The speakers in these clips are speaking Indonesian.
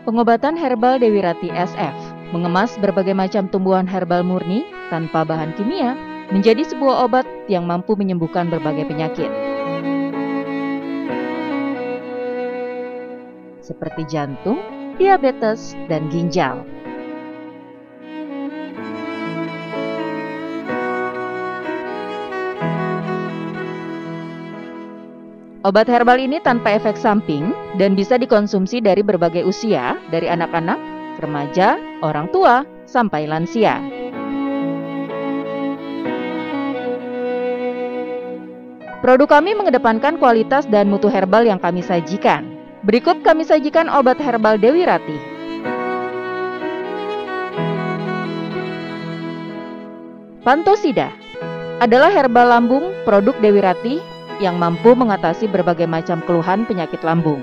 Pengobatan herbal Dewi Rati SF mengemas berbagai macam tumbuhan herbal murni tanpa bahan kimia menjadi sebuah obat yang mampu menyembuhkan berbagai penyakit. Seperti jantung, diabetes, dan ginjal. Obat herbal ini tanpa efek samping dan bisa dikonsumsi dari berbagai usia, dari anak-anak, remaja, orang tua, sampai lansia. Produk kami mengedepankan kualitas dan mutu herbal yang kami sajikan. Berikut kami sajikan obat herbal Dewi Rati. Pantosida adalah herbal lambung produk Dewi Rati yang mampu mengatasi berbagai macam keluhan penyakit lambung.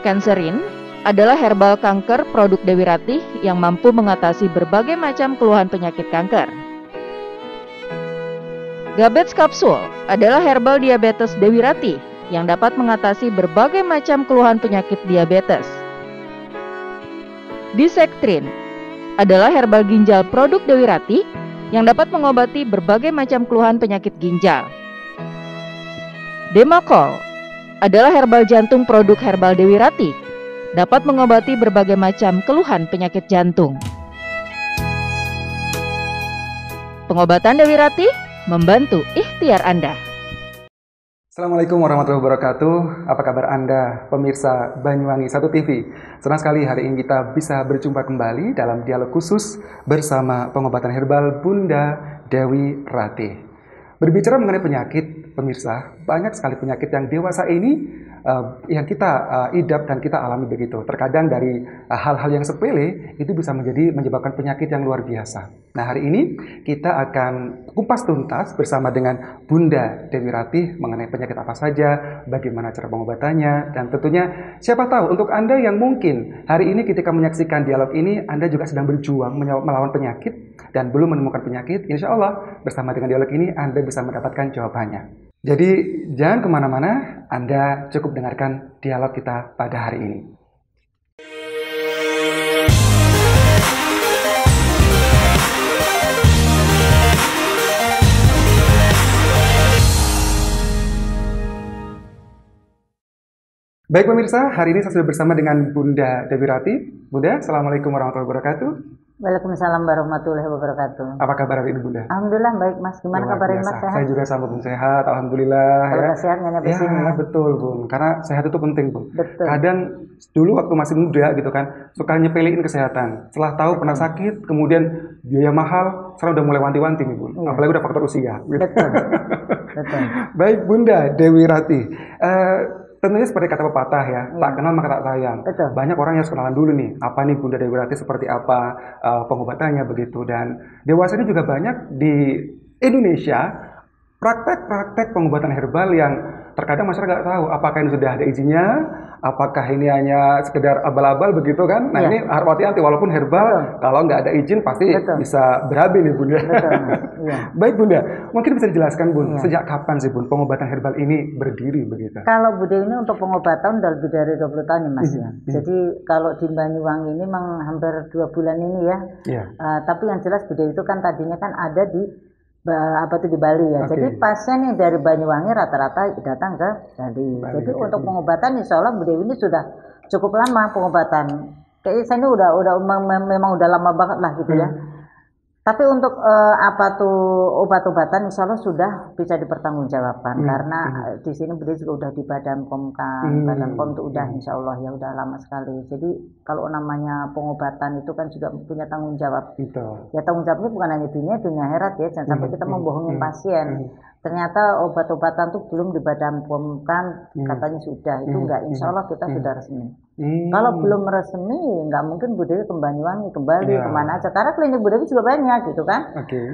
Kanserin adalah herbal kanker produk Dewi Rati yang mampu mengatasi berbagai macam keluhan penyakit kanker. Gabets kapsul adalah herbal diabetes Dewi Rati yang dapat mengatasi berbagai macam keluhan penyakit diabetes. Disektrin adalah herbal ginjal produk Dewi Rati yang dapat mengobati berbagai macam keluhan penyakit ginjal. Demakol adalah herbal jantung produk herbal Dewi Rati, dapat mengobati berbagai macam keluhan penyakit jantung. Pengobatan Dewi Rati membantu ikhtiar Anda. Assalamualaikum warahmatullahi wabarakatuh. Apa kabar Anda, pemirsa Banyuwangi 1 TV? Senang sekali hari ini kita bisa berjumpa kembali dalam dialog khusus bersama pengobatan herbal Bunda Dewi Rati. Berbicara mengenai penyakit, pemirsa, banyak sekali penyakit yang dewasa ini yang kita idap dan kita alami begitu. Terkadang dari hal-hal yang sepele itu bisa menyebabkan penyakit yang luar biasa. Nah, hari ini kita akan kupas tuntas bersama dengan Bunda Dewi Rati mengenai penyakit apa saja, bagaimana cara pengobatannya, dan tentunya siapa tahu untuk Anda yang mungkin hari ini ketika menyaksikan dialog ini Anda juga sedang berjuang melawan penyakit dan belum menemukan penyakit, insya Allah bersama dengan dialog ini Anda bisa mendapatkan jawabannya. Jadi jangan kemana-mana, Anda cukup dengarkan dialog kita pada hari ini. Baik pemirsa, hari ini saya sudah bersama dengan Bunda Dewi Rati. Bunda, Assalamualaikum warahmatullahi wabarakatuh. Waalaikumsalam warahmatullahi wabarakatuh. Apa kabar hari ini Bunda? Alhamdulillah baik Mas. Gimana kabarnya Mas? Sehat? Saya juga sama Bun, sehat. Alhamdulillah. Kalau sehat nggak nyampe sini ya. Betul Bun. Karena sehat itu penting Bun. Betul. Kadang dulu waktu masih muda gitu kan, suka nyepelein kesehatan. Setelah tahu pernah sakit, kemudian biaya mahal, sekarang udah mulai wanti-wanti nih Bun. Iya. Apalagi udah faktor usia. Gitu. Betul. Betul. Baik Bunda Dewi Rati. Tentunya seperti kata pepatah ya, tak kenal maka tak sayang. Betul. Banyak orang yang harus kenalan dulu nih, apa nih Bunda Dewi Rati, seperti apa pengobatannya begitu. Dan dewasa ini juga banyak di Indonesia praktek-praktek pengobatan herbal yang terkadang masyarakat nggak tahu apakah ini sudah ada izinnya, apakah ini hanya sekedar abal-abal begitu kan. Nah ini harus hati-hati, walaupun herbal, kalau nggak ada izin pasti bisa berabe nih Bunda. Baik Bunda, mungkin bisa dijelaskan Bun, sejak kapan sih Bun pengobatan herbal ini berdiri begitu? Kalau Bude ini untuk pengobatan udah lebih dari 20 tahun ya Mas ya. Jadi kalau di Banyuwangi ini memang hampir 2 bulan ini ya. Tapi yang jelas Bude itu kan tadinya kan ada di di Bali ya. Jadi pasien yang dari Banyuwangi rata-rata datang ke Bali. Jadi untuk pengobatan insya Allah Bu Dewi ini sudah cukup lama pengobatan. Kayaknya saya ini memang udah lama banget lah gitu ya. Tapi untuk obat-obatan insya Allah sudah bisa dipertanggungjawabkan karena di sini beliau juga udah di Badan POM kan, Badan POM itu udah insya Allah ya udah lama sekali. Jadi kalau namanya pengobatan itu kan juga punya tanggung jawab. Ya tanggung jawabnya bukan hanya dunia akhirat ya, jangan sampai kita membohongin pasien. Ternyata obat-obatan tuh belum di Badan POM kan katanya sudah, itu enggak, insya Allah kita sudah resmi. Kalau belum resmi, nggak mungkin Bu Dewi ke Banyuwangi, kembali kemana aja. Karena klinik Bu Dewi juga banyak gitu kan.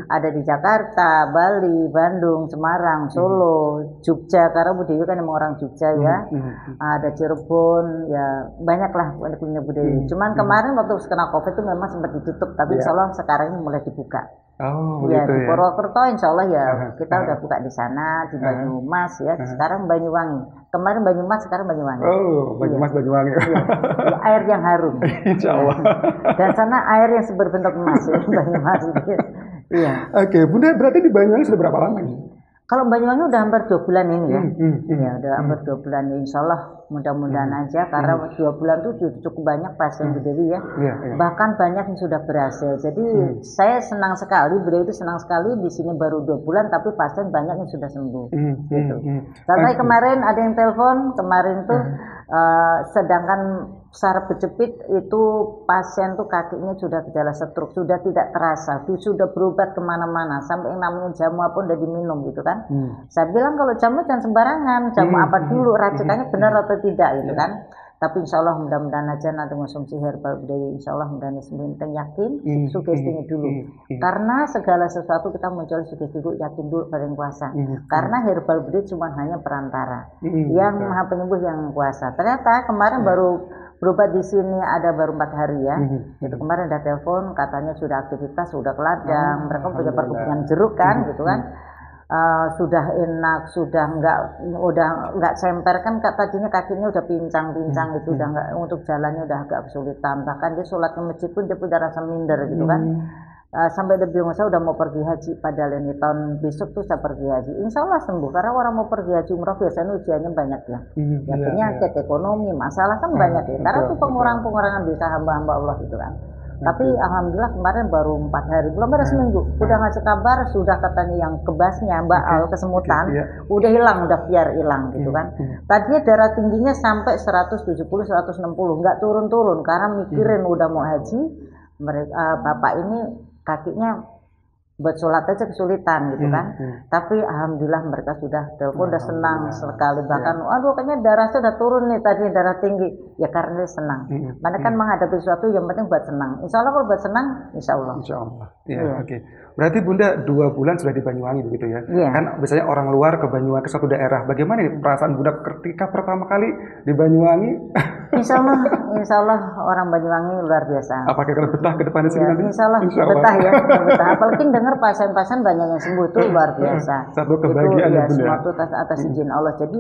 Ada di Jakarta, Bali, Bandung, Semarang, Solo, Jogja. Karena Bu Dewi kan emang orang Jogja ya. Ada Cirebon, ya banyak lah klinik Bu Dewi. Cuman kemarin waktu kena COVID itu memang sempat ditutup, tapi insya Allah sekarang ini mulai dibuka. Oh, Ya, begitu di ya. Purwokerto insya Allah ya kita Aha. udah buka di sana, di Aha. Banyumas ya, Aha. sekarang Banyuwangi. Kemarin Banyumas, sekarang Banyuwangi. Oh, Iya, Banyumas, Banyuwangi. iya. Ya, air yang harum. Insya Ya. Allah. Dan sana air yang berbentuk emas ya, Banyumas. Iya. Oke, Bunda berarti di Banyuwangi sudah berapa lama nih? Kalau Banyuwangi udah hampir 2 bulan ini ya. Ya, udah hampir 2 Hmm. bulan. Insya Allah mudah-mudahan aja karena 2 bulan itu cukup banyak pasien Bu Dewi ya. Iya, iya. Bahkan banyak yang sudah berhasil. Jadi saya senang sekali, beliau itu senang sekali di sini baru 2 bulan tapi pasien banyak yang sudah sembuh. Gitu. Karena Oke. kemarin ada yang telepon, kemarin tuh sedangkan saraf kejepit itu pasien tuh kakinya sudah gejala stroke, sudah tidak terasa, sudah berobat kemana-mana, sampai yang namanya jamu pun udah diminum gitu kan. Saya bilang kalau jamu jangan sembarangan, jamu apa dulu, racikannya benar atau tidak gitu kan. Tapi insya Allah mudah-mudahan aja nanti konsumsi herbal Bu Dewi, insya Allah mudah-mudahan penting yakin, sugestinya dulu. Karena segala sesuatu kita mencari sugesti dulu, yakin dulu pada yang kuasa. Karena herbal Bu Dewi cuma hanya perantara, yang maha penyembuh yang kuasa. Ternyata kemarin baru berobat di sini ada baru 4 hari ya. Itu kemarin ada telepon katanya sudah aktivitas, sudah ke ladang, mereka punya perkebunan jeruk kan gitu kan. Sudah enak, sudah nggak semper kan tadinya kakinya udah pincang-pincang itu udah nggak, untuk jalannya udah agak kesulitan, bahkan dia sholat ke masjid pun dia punya rasa minder gitu kan. Sampai dia bingung, saya udah mau pergi haji padahal ini tahun besok tuh saya pergi haji, insya Allah sembuh karena orang mau pergi haji umrah biasanya ujiannya banyak ya, ya penyakit, ekonomi, masalah kan banyak ya, karena itu pengurangan bisa hamba-hamba Allah gitu kan. Tapi alhamdulillah kemarin baru 4 hari, belum ada seminggu, udah ngasih kabar, sudah katanya yang kebasnya Mbak Al kesemutan, udah hilang, udah biar hilang gitu kan. Tadinya darah tingginya sampai 170, 160, nggak turun-turun karena mikirin udah mau haji, bapak ini kakinya buat sholat aja kesulitan gitu kan. Tapi alhamdulillah mereka sudah telepon, udah senang sekali, bahkan aduh kayaknya darahnya udah turun nih, tadi darah tinggi ya karena dia senang. Mana kan menghadapi sesuatu yang penting buat senang, insya Allah kalau buat senang insya Allah. Insya Allah ya. Oke. Berarti Bunda 2 bulan sudah di Banyuwangi begitu ya. Kan biasanya orang luar ke Banyuwangi, ke suatu daerah, bagaimana nih perasaan Bunda ketika pertama kali di Banyuwangi? Insya Allah orang Banyuwangi luar biasa. Apakah kalau betah ke depan di sini nanti? Insya Allah betah ya, betah. Apalagi dengar pasien-pasien banyak yang sembuh itu luar biasa. Satu kebahagiaan ya Bunda. Semua itu atas izin Allah. Jadi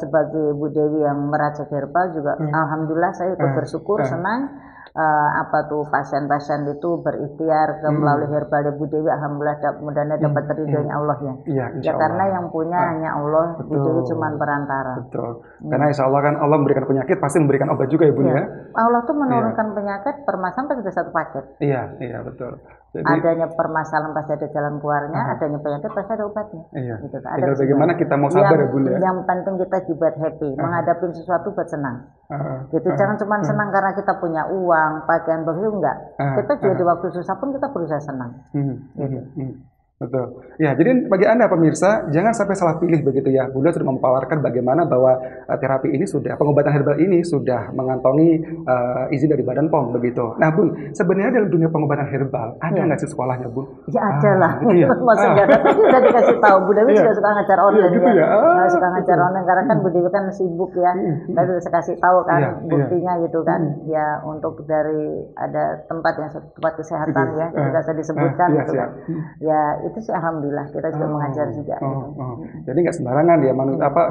sebagai Bu Dewi yang meracik herbal juga, alhamdulillah saya ikut bersyukur, senang. Pasien-pasien itu berikhtiar melalui herbal Bu Dewi, alhamdulillah mudah-mudahan dapat ridhonya Allah ya. Ya karena yang punya hanya Allah, Bu Dewi cuma perantara. Betul. Karena insya Allah kan Allah memberikan penyakit pasti memberikan obat juga ya Bunda. Allah tuh menurunkan penyakit permasalahan pasti ada satu paket. Iya betul. Jadi, adanya permasalahan pasti ada jalan keluarnya, adanya penyakit pasti ada obatnya. Gitu. Tinggal bagaimana kita mau sabar ya Bunda. Yang penting kita dibuat happy, menghadapi sesuatu buat senang. Gitu. Jangan cuma senang karena kita punya uang, pakaian bagus, enggak. Kita juga di waktu susah pun kita berusaha senang. Gitu. Betul. Ya, jadi bagi Anda pemirsa, jangan sampai salah pilih begitu ya. Bunda sudah memaparkan bagaimana bahwa terapi ini sudah, pengobatan herbal ini sudah mengantongi izin dari Badan POM begitu. Nah, Bun, sebenarnya dalam dunia pengobatan herbal ada nggak sih sekolahnya, Bun? Ya ada lah. Maksudnya tadi udah dikasih tahu. Bu Dewi juga suka ngajar online gitu ya. Suka ngajar online karena kan Bu Dewi kan sibuk ya. Tadi udah saya kasih tahu kan buktinya gitu kan. Ya untuk dari ada tempat kesehatan ya, tidak saya disebutkan gitu kan. Ya itu sih alhamdulillah kita juga mengajar juga. Jadi nggak sembarangan ya,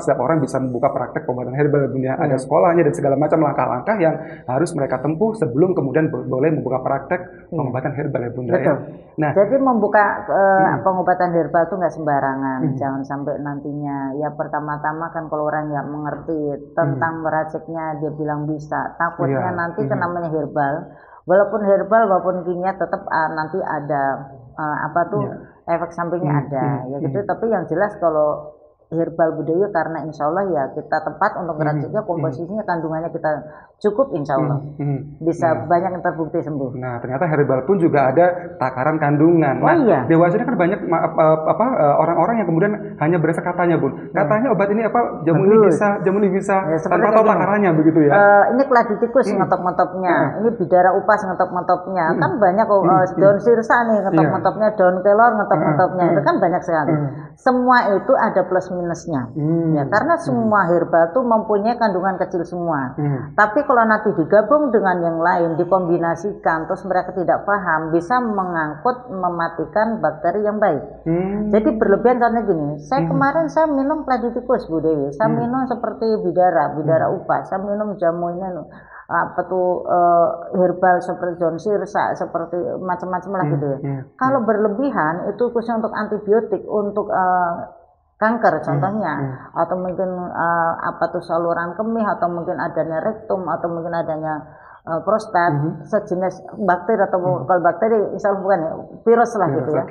setiap orang bisa membuka praktek pengobatan herbal dunia. Ada sekolahnya dan segala macam langkah-langkah yang harus mereka tempuh sebelum kemudian boleh membuka praktek pengobatan herbal ya Bunda. Betul. Ya. Nah, jadi membuka pengobatan herbal itu nggak sembarangan. Jangan sampai nantinya ya pertama-tama kan kalau orang nggak mengerti tentang meraciknya dia bilang bisa, takutnya nanti kan namanya herbal. Walaupun herbal walaupun kimia tetap nanti ada efek sampingnya ada ya gitu. Tapi yang jelas kalau herbal Bu Dewi karena insya Allah ya kita tepat untuk meraciknya, komposisinya, kandungannya kita cukup insya Allah bisa banyak yang terbukti sembuh. Nah ternyata herbal pun juga ada takaran kandungan. Nah dewasanya kan banyak orang-orang yang kemudian hanya berasa katanya Bun, katanya obat ini jamu ini bisa ya, tanpa tahu takarannya begitu ya. Ini keladi tikus ngetop-ngetopnya, ini bidara upas ngetop-ngetopnya, kan banyak daun sirsa nih ngetop-ngetopnya, daun kelor ngetop-ngetopnya, itu kan banyak sekali. Semua itu ada plus minus minusnya. Ya, karena semua herbal tuh mempunyai kandungan kecil semua. Tapi kalau nanti digabung dengan yang lain, dikombinasikan, terus mereka tidak paham, bisa mengangkut mematikan bakteri yang baik. Jadi berlebihan, contohnya gini, saya kemarin saya minum Pladitikus Bu Dewi, saya minum seperti bidara upas, saya minum jamu ini apa tuh herbal seperti daun sirsa, seperti macam-macam lah gitu ya. Kalau berlebihan itu khususnya untuk antibiotik, untuk kanker contohnya, atau mungkin apa tuh saluran kemih, atau mungkin adanya rektum, atau mungkin adanya prostat, sejenis bakteri, atau kalau bakteri misalnya bukan ya, virus lah gitu ya,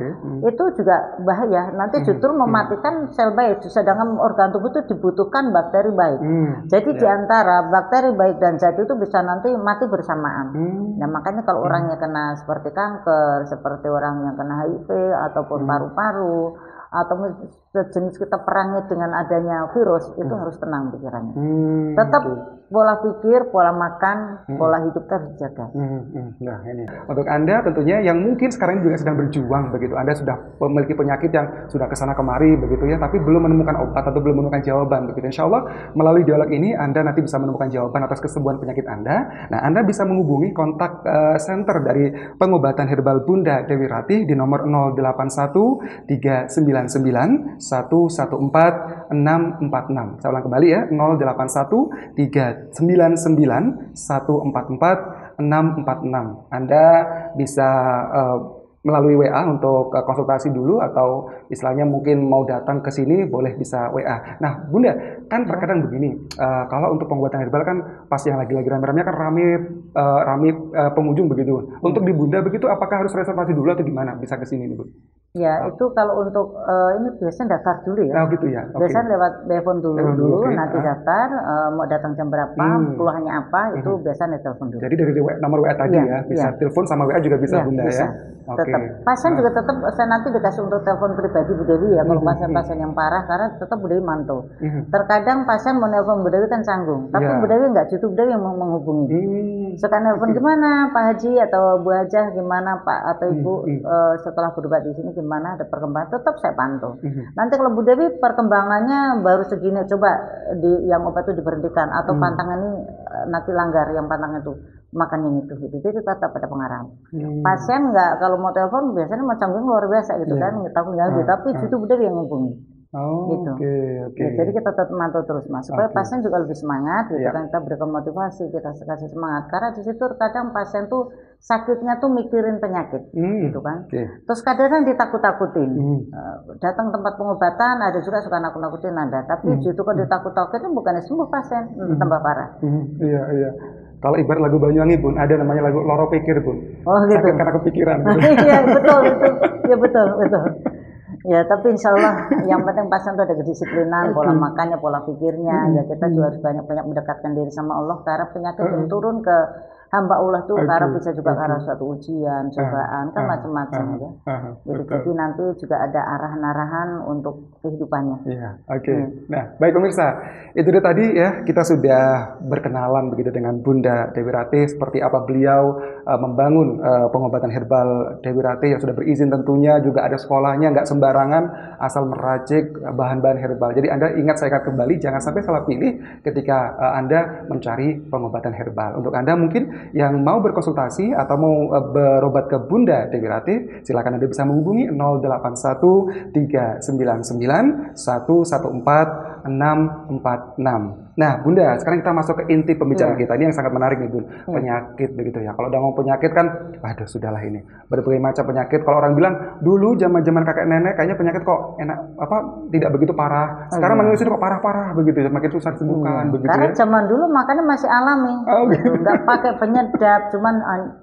itu juga bahaya, nanti justru mematikan sel baik, sedangkan organ tubuh itu dibutuhkan bakteri baik. Jadi diantara bakteri baik dan jahat itu bisa nanti mati bersamaan. Nah makanya kalau orangnya kena seperti kanker, seperti orang yang kena HIV ataupun paru-paru, atau sejenis kita perangi dengan adanya virus, itu harus tenang pikirannya. Tetap pola pikir, pola makan, pola hidup harus dijaga. Nah ini untuk Anda tentunya yang mungkin sekarang juga sedang berjuang begitu, Anda sudah memiliki penyakit yang sudah kesana kemari begitu ya, tapi belum menemukan obat atau belum menemukan jawaban begitu. Insya Allah melalui dialog ini Anda nanti bisa menemukan jawaban atas kesembuhan penyakit Anda. Nah Anda bisa menghubungi kontak center dari pengobatan herbal Bunda Dewi Ratih di nomor 081 399 114 646. Saya ulang kembali ya, 081 399 114 646. Anda bisa melalui WA untuk konsultasi dulu, atau istilahnya mungkin mau datang ke sini boleh bisa WA. Nah Bunda, kan terkadang begini, kalau untuk pengobatan herbal kan pas yang lagi rame-ramenya kan rame pengunjung begitu. Untuk di Bunda begitu, apakah harus reservasi dulu atau gimana bisa ke sini Bu? Ya itu kalau untuk ini biasanya daftar dulu ya. Oh gitu ya. Biasanya lewat telepon dulu, nanti daftar mau datang jam berapa, keluhannya apa, itu biasanya telepon dulu. Jadi dari nomor WA tadi ya, bisa telepon sama WA juga bisa Bunda bisa. ya. Tetap pasien juga tetap saya nanti dikasih untuk telepon pribadi Bu Dewi ya, kalau pasien-pasien yang parah, karena tetap Bu Dewi mantau. Terkadang pasien mau nelpon Bu Dewi kan canggung, tapi Bu Dewi nggak cukup, Bu Dewi yang mau menghubungi. Sekarang nelpon gimana Pak Haji atau Bu Hajah, gimana Pak atau Ibu setelah berobat di sini gimana, ada perkembangan, tetap saya pantau. Nanti kalau Bu Dewi perkembangannya baru segini, coba yang obat itu diberhentikan, atau pantangan ini nanti langgar yang pantangan itu, makan yang itu gitu. Jadi tetap ada pengarahan. Pasien nggak, kalau mau telepon biasanya mau canggung luar biasa gitu kan, takut ganggu, tapi itu Bu Dewi yang ngubungi. Gitu. Ya, jadi kita tetap mantau terus Mas, supaya pasien juga lebih semangat gitu kan, kita berikan motivasi, kita kasih semangat, karena di situ kadang pasien tuh sakitnya tuh mikirin penyakit gitu kan. Terus kadang ditakut-takutin, datang tempat pengobatan ada juga suka nakut-nakutin Anda, tapi justru kalau ditakut-takutin bukannya sembuh pasien, tambah parah. Iya. Kalau ibarat lagu Banyuwangi Bun, ada namanya lagu Loro Pikir Bun. Oh gitu. Sakit karena kepikiran. Iya betul itu. Ya betul. Ya tapi insya Allah yang penting pasien itu ada kedisiplinan, pola makannya, pola pikirnya. Ya kita juga harus banyak-banyak mendekatkan diri sama Allah, karena penyakit yang turun ke hamba Allah tuh karena bisa juga karena suatu ujian, cobaan, kan macam-macam ya. Jadi nanti juga ada arahan-arahan untuk kehidupannya. Nah, baik pemirsa, itu dia tadi ya, kita sudah berkenalan begitu dengan Bunda Dewi Ratih, seperti apa beliau membangun pengobatan herbal Dewi Ratih yang sudah berizin, tentunya juga ada sekolahnya, nggak sembarangan asal meracik bahan-bahan herbal. Jadi Anda ingat, saya akan kembali, jangan sampai salah pilih ketika Anda mencari pengobatan herbal. Untuk Anda mungkin yang mau berkonsultasi atau mau berobat ke Bunda Dewi Ratih, silakan Anda bisa menghubungi 081 399 114 646. Nah, Bunda, sekarang kita masuk ke inti pembicaraan kita. Ini yang sangat menarik nih, Bun. Penyakit begitu ya. Kalau udah ngomong penyakit kan, waduh sudahlah ini. Berbagai macam penyakit. Kalau orang bilang dulu zaman-zaman kakek nenek kayaknya penyakit kok enak, tidak begitu parah. Sekarang manusia kok parah-parah begitu ya, makin susah disembuhkan begitu. Karena ya. zaman dulu makannya masih alami. Nggak pakai penyedap, cuman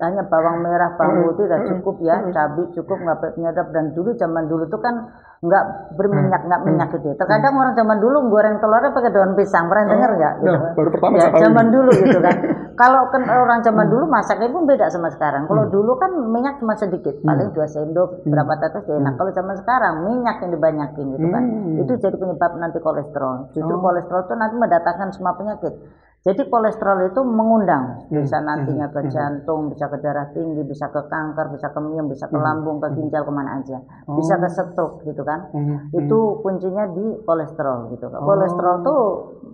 hanya bawang merah, bawang putih udah cukup ya, cabai cukup, nggak pakai penyedap. Dan dulu zaman dulu tuh kan nggak berminyak, nggak minyak gitu. Terkadang orang zaman dulu goreng telurnya pakai daun pisang, pernah dengar nggak? Gitu kan? Baru pertama ya, zaman dulu gitu kan. Kalau kan orang zaman dulu masaknya pun beda sama sekarang. Kalau dulu kan minyak cuma sedikit, paling 2 sendok, berapa tetes ya enak. Kalau zaman sekarang minyak yang dibanyakin gitu kan, itu jadi penyebab nanti kolesterol. Justru kolesterol itu nanti mendatangkan semua penyakit. Jadi kolesterol itu mengundang, bisa nantinya ke jantung, bisa ke darah tinggi, bisa ke kanker, bisa ke miom, bisa ke lambung, ke ginjal, kemana aja, bisa ke stroke gitu kan. Itu kuncinya di kolesterol gitu kan. Kolesterol tuh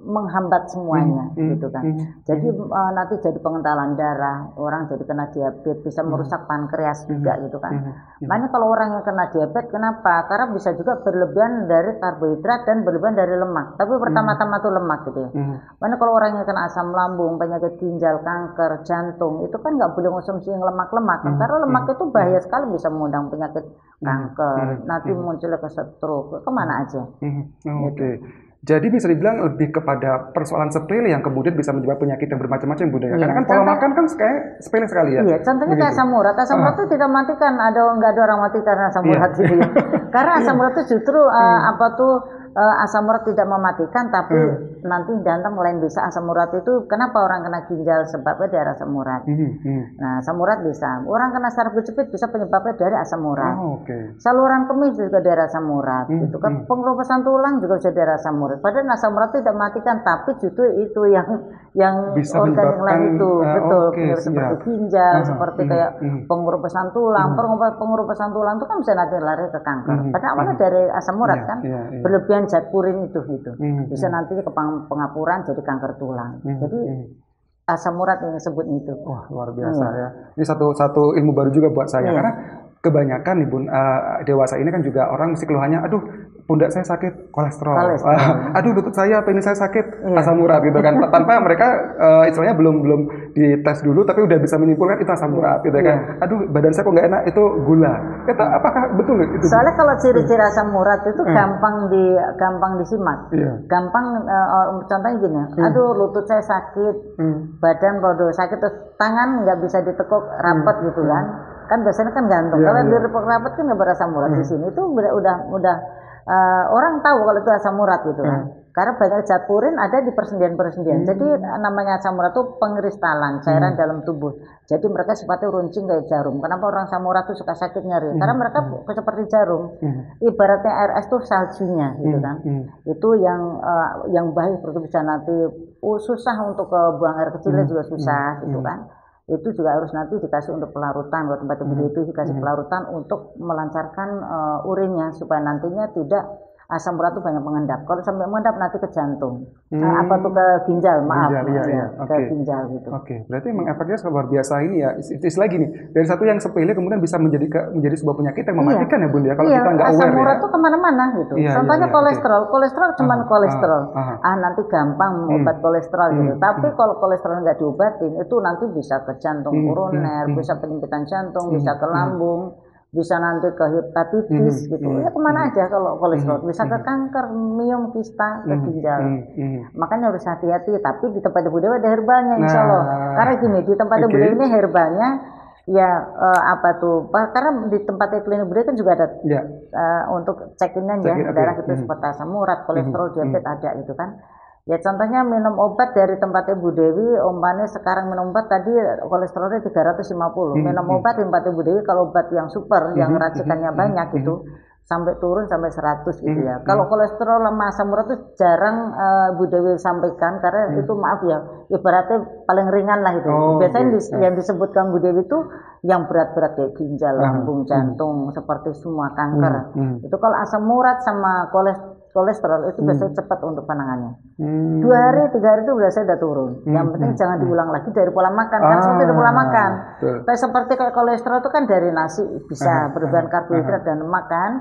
menghambat semuanya gitu kan. Jadi nanti jadi pengentalan darah, orang jadi kena diabetes, bisa merusak pankreas juga gitu kan. Makanya kalau orang yang kena diabetes, kenapa? Karena bisa juga berlebihan dari karbohidrat dan berlebihan dari lemak. Tapi pertama-tama tuh lemak gitu ya. Makanya kalau orang yang kena asam lambung, penyakit ginjal, kanker, jantung, itu kan nggak boleh konsumsi yang lemak-lemak. Karena lemak itu bahaya sekali, bisa mengundang penyakit kanker, nanti munculnya ke stroke, kemana aja. Oke. Jadi bisa dibilang lebih kepada persoalan sepele yang kemudian bisa menyebabkan penyakit yang bermacam-macam, Bunda ya. Karena kan pola makan kan kayak sepele sekali ya. Iya, contohnya kayak asam urat. Asam urat itu tidak matikan, nggak ada orang mati karena asam urat gitu ya. Karena asam urat itu justru asam urat tidak mematikan, tapi nanti datang lain bisa asam urat itu. Kenapa orang kena ginjal sebabnya dari asam urat? Nah, asam urat bisa. Orang kena saraf kejepit bisa penyebabnya dari asam urat. Saluran kemih juga dari asam urat. Itu kan pengerobesan tulang juga bisa dari asam urat. Padahal asam urat tidak mematikan, tapi justru itu yang bisa organ yang lain itu betul seperti ginjal, seperti kayak pengerobesan tulang. Pengerobesan tulang itu kan bisa nanti lari ke kanker. Padahal awalnya dari asam urat kan, berlebihan zat purin itu bisa nantinya ke pengapuran jadi kanker tulang. Jadi asam urat yang disebut itu. Wah, luar biasa ya. Ini satu ilmu baru juga buat saya karena kebanyakan nih Bun, dewasa ini kan juga orang mesti keluhannya, aduh pundak saya sakit kolesterol. Aduh lutut saya, penis saya sakit asam urat gitu kan. Tanpa mereka istilahnya belum dites dulu tapi udah bisa menyimpulkan itu asam urat gitu kan. Aduh badan saya kok nggak enak, itu gula. Apakah betul itu? Soalnya kalau ciri-ciri asam urat itu gampang disimak. Gampang, contohnya gini, aduh lutut saya sakit, badan rodo sakit, terus tangan nggak bisa ditekuk rapat gitu kan. Kan biasanya kan gantung. Kalau ditekuk rapat kan nggak berasam urat. Di sini tuh udah orang tahu kalau itu asam urat gitu kan. Karena banyak zat purin ada di persendian-persendian. Jadi namanya asam urat itu pengkristalan cairan dalam tubuh. Jadi mereka sifatnya runcing kayak jarum. Kenapa orang asam urat itu suka sakit nyeri? Karena mereka seperti jarum. Ibaratnya air es itu saljunya gitu kan. Itu yang baik itu bisa nanti susah untuk buang air kecilnya juga susah gitu kan. Itu juga harus nanti dikasih untuk pelarutan, buat tempat tidur itu dikasih pelarutan untuk melancarkan urinnya supaya nantinya tidak asam urat itu banyak mengendap. Kalau sampai mengendap nanti ke jantung, ke ginjal, ke ginjal gitu. Berarti memang efeknya luar biasa ini ya. Istilah gini, dari satu yang sepele kemudian bisa menjadi sebuah penyakit yang mematikan ya Bun ya. Kalau kita nggak aware asam urat itu kemana-mana gitu. Contohnya kolesterol cuma kolesterol. Nanti gampang obat kolesterol gitu. Tapi kalau kolesterol nggak diobatin, itu nanti bisa ke jantung koroner, bisa penyempitan jantung, bisa ke lambung, bisa nanti ke hepatitis gitu. Ya kemana aja kalau kolesterol, bisa ke kanker, miom, kista, ke ginjal. Makanya harus hati-hati. Tapi di tempat Ibu Dewi ada herbalnya insya Allah. Karena gini, di tempat Ibu Dewi ini herbalnya karena di tempat klinik Ibu Dewi kan juga ada untuk cek-in darah itu seperti asam urat, kolesterol, diabetes ada gitu kan. Ya contohnya minum obat dari tempat Ibu Dewi, umpamanya sekarang minum obat tadi kolesterolnya 350. Minum obat di tempat Ibu Dewi kalau obat yang super, yang racikannya banyak gitu, sampai turun sampai 100 gitu ya. Kalau kolesterol sama asam urat itu jarang Ibu Dewi sampaikan karena itu maaf ya, ibaratnya paling ringan lah itu. Biasanya yang disebutkan Bu Dewi itu yang berat-berat kayak ginjal, lambung, jantung, seperti semua kanker. Itu kalau asam urat sama kolesterol itu biasanya cepat untuk penanganannya. 2 hari, 3 hari itu biasanya udah turun. Yang penting jangan diulang lagi dari pola makan. Kan seperti itu pola makan. Kayak kolesterol itu kan dari nasi bisa berbahan karbohidrat dan lemak kan.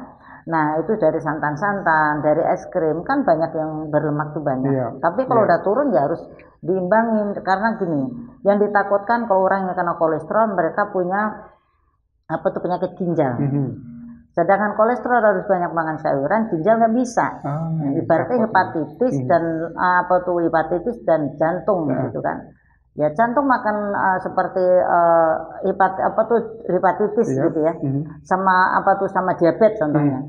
Nah itu dari santan-santan, dari es krim kan banyak yang berlemak tuh banyak. Tapi kalau udah turun ya harus diimbangin karena gini. Yang ditakutkan kalau orang yang kena kolesterol mereka punya penyakit ginjal. Sedangkan kolesterol harus banyak makan sayuran, ginjal nggak bisa. Ibaratnya hepatitis dan hepatitis dan jantung gitu kan. Ya jantung makan seperti hepatitis gitu ya. Sama sama diabetes contohnya.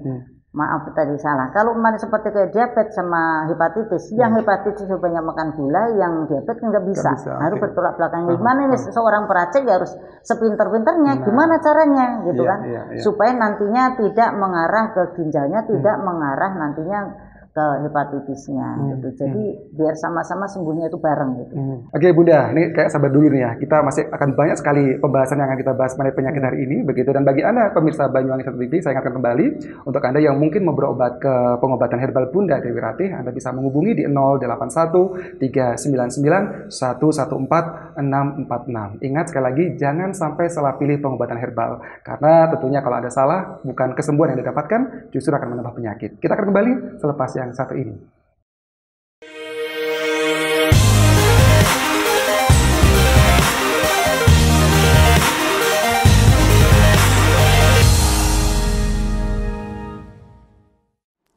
Maaf tadi salah. Kalau kemarin seperti kayak diabetes sama hepatitis, yang hepatitis banyak makan gula, yang diabetes nggak bisa. Harus bertolak belakang. Gimana ini seorang peracik ya harus sepinter-pinternya. Gimana caranya gitu kan? Supaya nantinya tidak mengarah ke ginjalnya, tidak mengarah nantinya ke hepatitisnya gitu. Jadi biar sama-sama sembuhnya itu bareng gitu. Oke Bunda, ini kayak sabar dulu nih ya. Kita masih akan banyak sekali pembahasan yang akan kita bahas mengenai penyakit hari ini begitu. Dan bagi Anda pemirsa Banyuwangi 1 TV, saya ingatkan kembali untuk Anda yang mungkin mau berobat ke pengobatan herbal Bunda Dewi Ratih, Anda bisa menghubungi di 081 399 114 646. Ingat sekali lagi, jangan sampai salah pilih pengobatan herbal karena tentunya kalau ada salah, bukan kesembuhan yang didapatkan, justru akan menambah penyakit. Kita akan kembali selepas yang satu ini.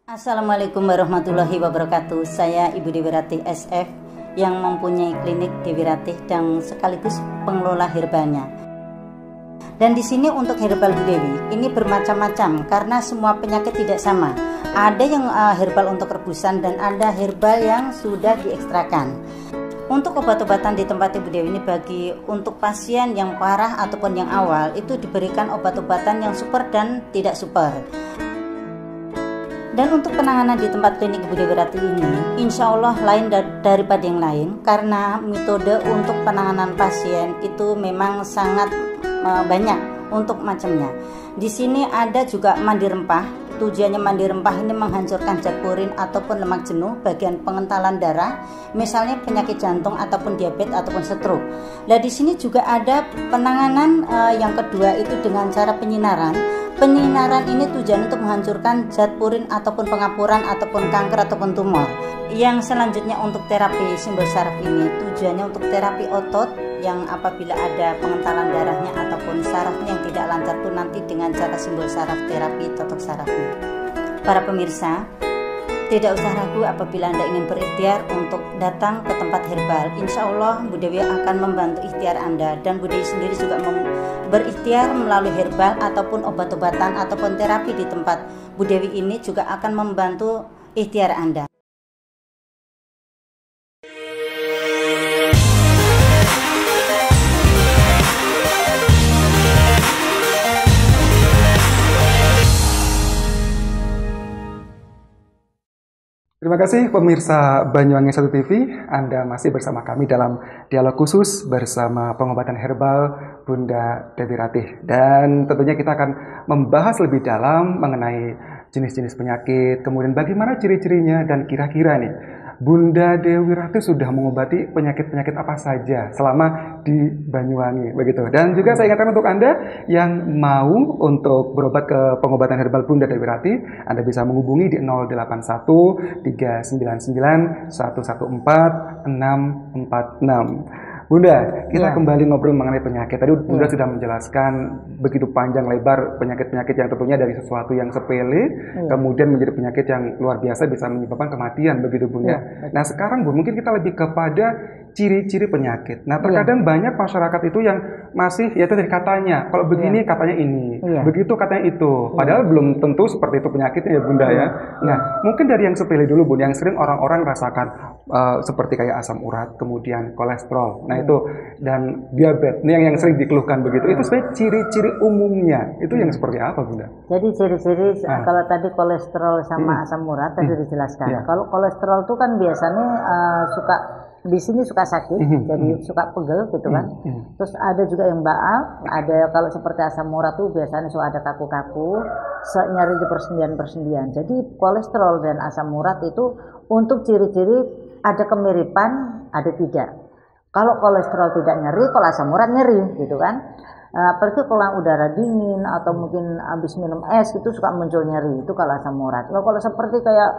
Assalamualaikum warahmatullahi wabarakatuh. Saya Ibu Dewi Ratih SF yang mempunyai klinik Dewi Ratih dan sekaligus pengelola herbalnya. Dan di sini untuk herbal Bu Dewi ini bermacam-macam karena semua penyakit tidak sama. Ada yang herbal untuk rebusan dan ada herbal yang sudah diekstrakan. Untuk obat-obatan di tempat Ibu Dewi ini bagi untuk pasien yang parah ataupun yang awal itu diberikan obat-obatan yang super dan tidak super. Dan untuk penanganan di tempat klinik Ibu Dewi Ratih ini insya Allah lain daripada yang lain karena metode untuk penanganan pasien itu memang sangat banyak untuk macamnya. Di sini ada juga mandi rempah. Tujuannya mandi rempah ini menghancurkan zat purin ataupun lemak jenuh bagian pengentalan darah, misalnya penyakit jantung ataupun diabetes ataupun stroke. Nah di sini juga ada penanganan yang kedua itu dengan cara penyinaran. Penyinaran ini tujuan untuk menghancurkan zat purin ataupun pengapuran ataupun kanker ataupun tumor. Yang selanjutnya untuk terapi simbol saraf ini tujuannya untuk terapi otot yang apabila ada pengentalan darahnya ataupun sarafnya yang tidak lancar itu nanti dengan cara simbol saraf terapi totok sarafnya. Para pemirsa, tidak usah ragu apabila Anda ingin berikhtiar untuk datang ke tempat herbal. Insya Allah Bu Dewi akan membantu ikhtiar Anda dan Bu Dewi sendiri juga berikhtiar melalui herbal ataupun obat-obatan ataupun terapi di tempat Bu Dewi ini juga akan membantu ikhtiar Anda. Terima kasih pemirsa Banyuwangi 1 TV, Anda masih bersama kami dalam dialog khusus bersama pengobatan herbal Bunda Dewi Ratih. Dan tentunya kita akan membahas lebih dalam mengenai jenis-jenis penyakit, kemudian bagaimana ciri-cirinya dan kira-kira nih Bunda Dewi Ratih sudah mengobati penyakit-penyakit apa saja selama di Banyuwangi begitu. Dan juga saya ingatkan untuk Anda yang mau untuk berobat ke pengobatan herbal Bunda Dewi Ratih, Anda bisa menghubungi di 081 399 114 646. Bunda, kita kembali ngobrol mengenai penyakit. Tadi Bunda sudah menjelaskan begitu panjang lebar penyakit-penyakit yang tentunya dari sesuatu yang sepele, kemudian menjadi penyakit yang luar biasa bisa menyebabkan kematian begitu Bunda. Nah sekarang Bu, mungkin kita lebih kepada ciri-ciri penyakit. Nah terkadang banyak masyarakat itu yang masih yaitu dari katanya, kalau begini katanya ini, begitu katanya itu. Padahal belum tentu seperti itu penyakitnya ya Bunda ya. Nah mungkin dari yang sepele dulu Bunda, yang sering orang-orang rasakan seperti kayak asam urat, kemudian kolesterol. Nah itu dan diabetes, ini yang sering dikeluhkan begitu. Itu sebenarnya ciri-ciri umumnya itu yang seperti apa Bunda? Jadi ciri-ciri kalau tadi kolesterol sama asam urat tadi dijelaskan. Kalau kolesterol itu kan biasanya suka di sini suka sakit, jadi suka pegel gitu kan. Terus ada juga yang baal, ada kalau seperti asam urat tuh biasanya suka ada kaku-kaku, nyari di persendian-persendian. Jadi kolesterol dan asam urat itu untuk ciri-ciri ada kemiripan, ada tidak. Kalau kolesterol tidak nyeri, kalau asam urat nyeri gitu kan. Apalagi kalau udara dingin atau mungkin habis minum es itu suka muncul nyeri, itu kalau asam urat. Kalau seperti kayak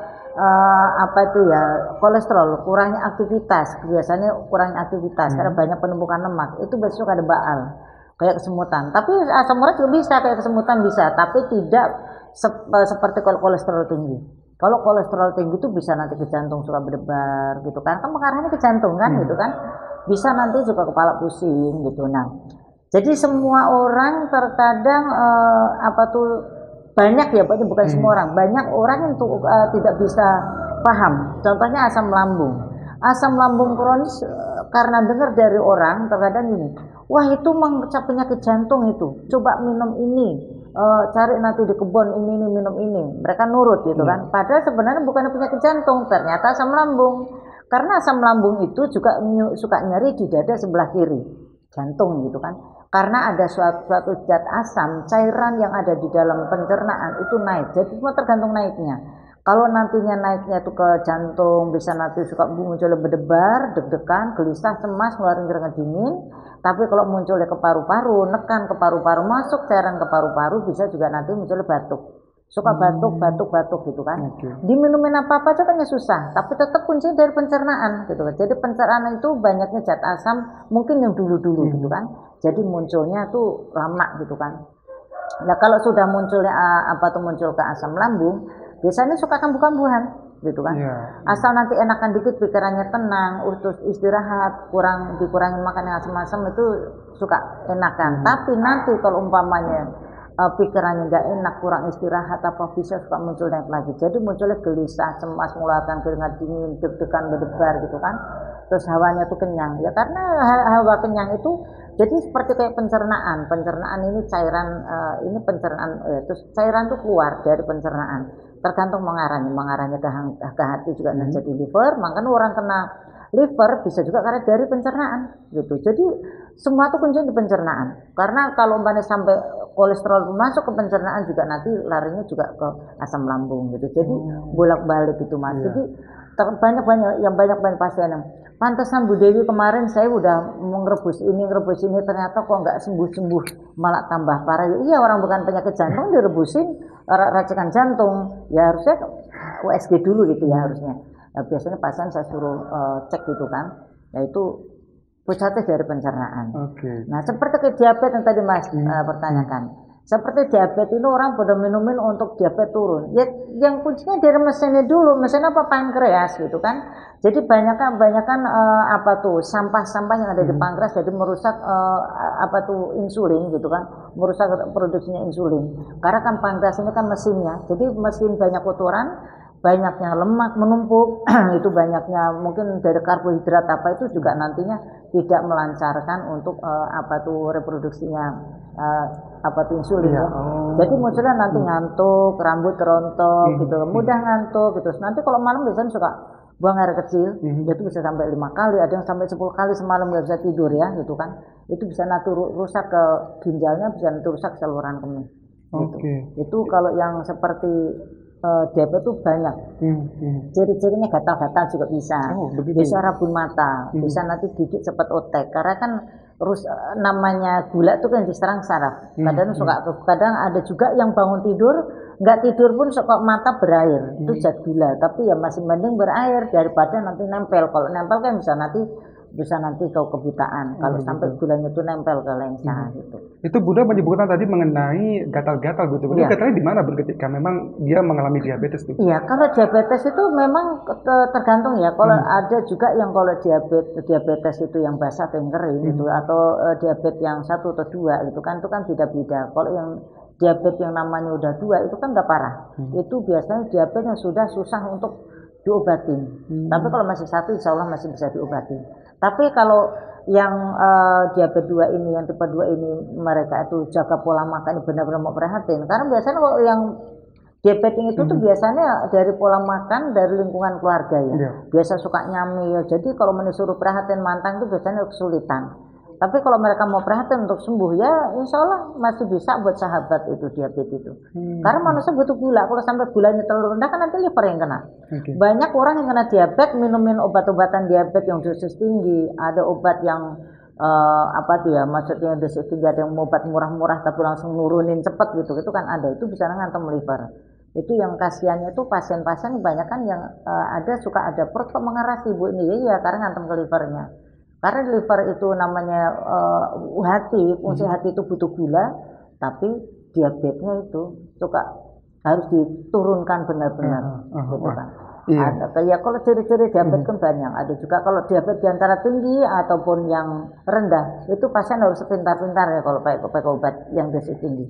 apa itu ya kolesterol, kurangnya aktivitas, biasanya kurangnya aktivitas karena banyak penumpukan lemak, itu besok ada baal kayak kesemutan. Tapi asam urat juga bisa kayak kesemutan bisa, tapi tidak seperti kalau kolesterol tinggi. Kalau kolesterol tinggi itu bisa nanti ke jantung suka berdebar gitu kan mengarahnya ke jantung kan gitu kan, bisa nanti juga kepala pusing gitu. Nah jadi semua orang terkadang banyak ya, bukan semua orang, banyak orang yang tidak bisa paham. Contohnya asam lambung kronis karena dengar dari orang terkadang ini, wah itu penyakit jantung itu, coba minum ini, cari nanti di kebun ini minum ini, mereka nurut gitu kan. Padahal sebenarnya bukan penyakit jantung, ternyata asam lambung. Karena asam lambung itu juga suka nyeri di dada sebelah kiri, jantung gitu kan. Karena ada suatu zat asam, cairan yang ada di dalam pencernaan itu naik. Jadi semua tergantung naiknya. Kalau nantinya naiknya itu ke jantung, bisa nanti suka muncul berdebar, deg-degan, gelisah, cemas, ngeluarin keringat dingin. Tapi kalau munculnya ke paru-paru, nekan ke paru-paru, masuk cairan ke paru-paru, bisa juga nanti munculnya batuk. Suka batuk gitu kan. Diminumin apa-apa aja kan susah, tapi tetap kuncinya dari pencernaan gitu kan. Jadi pencernaan itu banyaknya zat asam, mungkin yang dulu-dulu gitu kan. Jadi munculnya tuh lama gitu kan. Nah kalau sudah munculnya muncul ke asam lambung, biasanya suka kambuh-kambuhan gitu kan. Asal nanti enakan dikit, pikirannya tenang, terus istirahat, dikurangin makan yang asam-asam itu suka enakan. Tapi nanti kalau umpamanya pikirannya nggak enak, kurang istirahat apa bisa suka muncul naik lagi. Jadi munculnya gelisah, cemas, mengeluarkan keringat dingin, deg-degan, berdebar gitu kan. Terus hawanya tuh kenyang. Ya karena hawa kenyang itu jadi seperti kayak pencernaan. Pencernaan ini cairan ini pencernaan terus cairan tuh keluar dari pencernaan. Tergantung mengarahnya ke hati juga jadi liver. Makanya orang kena liver bisa juga karena dari pencernaan gitu. Jadi semua tuh kuncinya di pencernaan. Karena kalau umpamanya sampai kolesterol masuk ke pencernaan juga nanti larinya juga ke asam lambung gitu. Jadi bolak-balik gitu Mas. Jadi banyak pasien yang pantesan Bu Dewi kemarin saya udah mau ngerebus ini ternyata kok nggak sembuh malah tambah parah. Iya orang bukan penyakit jantung direbusin racikan jantung ya harusnya USG dulu gitu ya harusnya. Nah, biasanya pasien saya suruh cek gitu kan, yaitu pusatnya dari pencernaan. Nah seperti ke diabetes yang tadi Mas pertanyakan. Seperti diabetes itu orang pada minumin untuk diabetes turun. Ya, yang kuncinya dari mesinnya dulu, mesin apa pankreas gitu kan. Jadi banyakan sampah-sampah yang ada di pankreas jadi merusak insulin gitu kan, merusak produksinya insulin. Karena kan pankreas ini kan mesinnya, jadi mesin banyak kotoran, banyaknya lemak menumpuk, itu banyaknya mungkin dari karbohidrat itu juga nantinya tidak melancarkan untuk reproduksinya insulin ya. Jadi munculnya nanti ngantuk, rambut rontok gitu, mudah ngantuk gitu. Nanti kalau malam biasanya suka buang air kecil, itu bisa sampai 5 kali, ada yang sampai 10 kali semalam nggak bisa tidur ya gitu kan. Itu bisa nanti rusak ke ginjalnya, bisa nanti rusak saluran kemih. Gitu. Itu kalau yang seperti diabetes itu banyak. Ciri-cirinya gatal-gatal juga bisa. Bisa rabun mata, bisa nanti gigi cepat otek. Karena kan namanya gula itu kan diserang saraf. Kadang ada juga yang bangun tidur nggak tidur pun suka mata berair. Itu zat gula. Tapi ya masih mending berair daripada nanti nempel. Kalau nempel kan bisa nanti ke kebutaan kalau sampai gulanya itu nempel ke lensa gitu. Itu Bunda menyebutkan tadi mengenai gatal-gatal gitu. Ini gatalnya di mana ketika memang dia mengalami diabetes tuh? Iya, kalau diabetes itu memang tergantung ya. Kalau ada juga yang kalau diabetes itu yang basah atau yang kering gitu, atau diabetes yang 1 atau 2 gitu kan, itu kan beda-beda. Kalau yang diabetes yang namanya udah 2 itu kan nggak parah. Itu biasanya diabetes yang sudah susah untuk diobatin. Tapi kalau masih 1 insya Allah masih bisa diobatin. Tapi kalau yang diabetes 2 ini, yang tipe 2 ini, mereka itu jaga pola makan, benar-benar mau perhatiin. Karena biasanya kalau yang diabetes itu tuh biasanya dari pola makan, dari lingkungan keluarga ya. Biasa suka nyamil. Jadi kalau disuruh perhatiin mantan itu biasanya kesulitan. Tapi kalau mereka mau perhatian untuk sembuh ya insya Allah masih bisa buat sahabat itu diabetes itu. Karena manusia butuh gula. Kalau sampai gulanya terlalu rendah kan nanti liver yang kena. Banyak orang yang kena diabetes minumin obat-obatan diabetes yang dosis tinggi. Ada obat yang maksudnya dosis tinggi, ada yang obat murah-murah tapi langsung nurunin cepet gitu. Itu kan ada. Itu bisa ngantem liver. Itu yang kasihannya itu pasien-pasien banyak kan yang suka ada perut kok mengeras ibu ini ya karena ngantem ke livernya. Karena liver itu namanya fungsi hati itu butuh gula, tapi diabetesnya itu suka harus diturunkan benar-benar, gitu kan. Ada kalau ciri-ciri diabetes kan banyak. Ada juga kalau diabetes diantara tinggi ataupun yang rendah, itu pasien harus pintar-pintar ya kalau pakai obat yang dosis tinggi.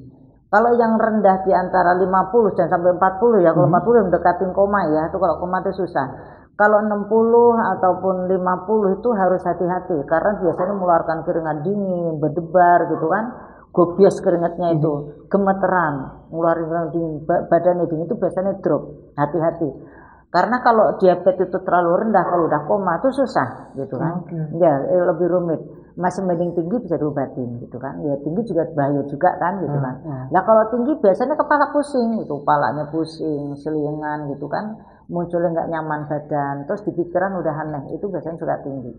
Kalau yang rendah di antara 50 dan sampai 40 ya, kalau 40 mendekatin koma ya, itu kalau koma itu susah. Kalau 60 ataupun 50 itu harus hati-hati karena biasanya mengeluarkan keringat dingin, berdebar gitu kan. gobios keringatnya itu, gemeteran, ngeluarin dingin, badannya dingin itu biasanya drop. Hati-hati. Karena kalau diabetes itu terlalu rendah, kalau udah koma itu susah gitu kan. Ya, lebih rumit. Masih mending tinggi bisa diobatin gitu kan. Ya tinggi juga bahaya juga kan gitu kan. Nah kalau tinggi biasanya kepala pusing gitu, kepalanya pusing, selingan gitu kan. Munculnya nggak nyaman badan, terus di pikiran udah aneh, itu biasanya sudah tinggi.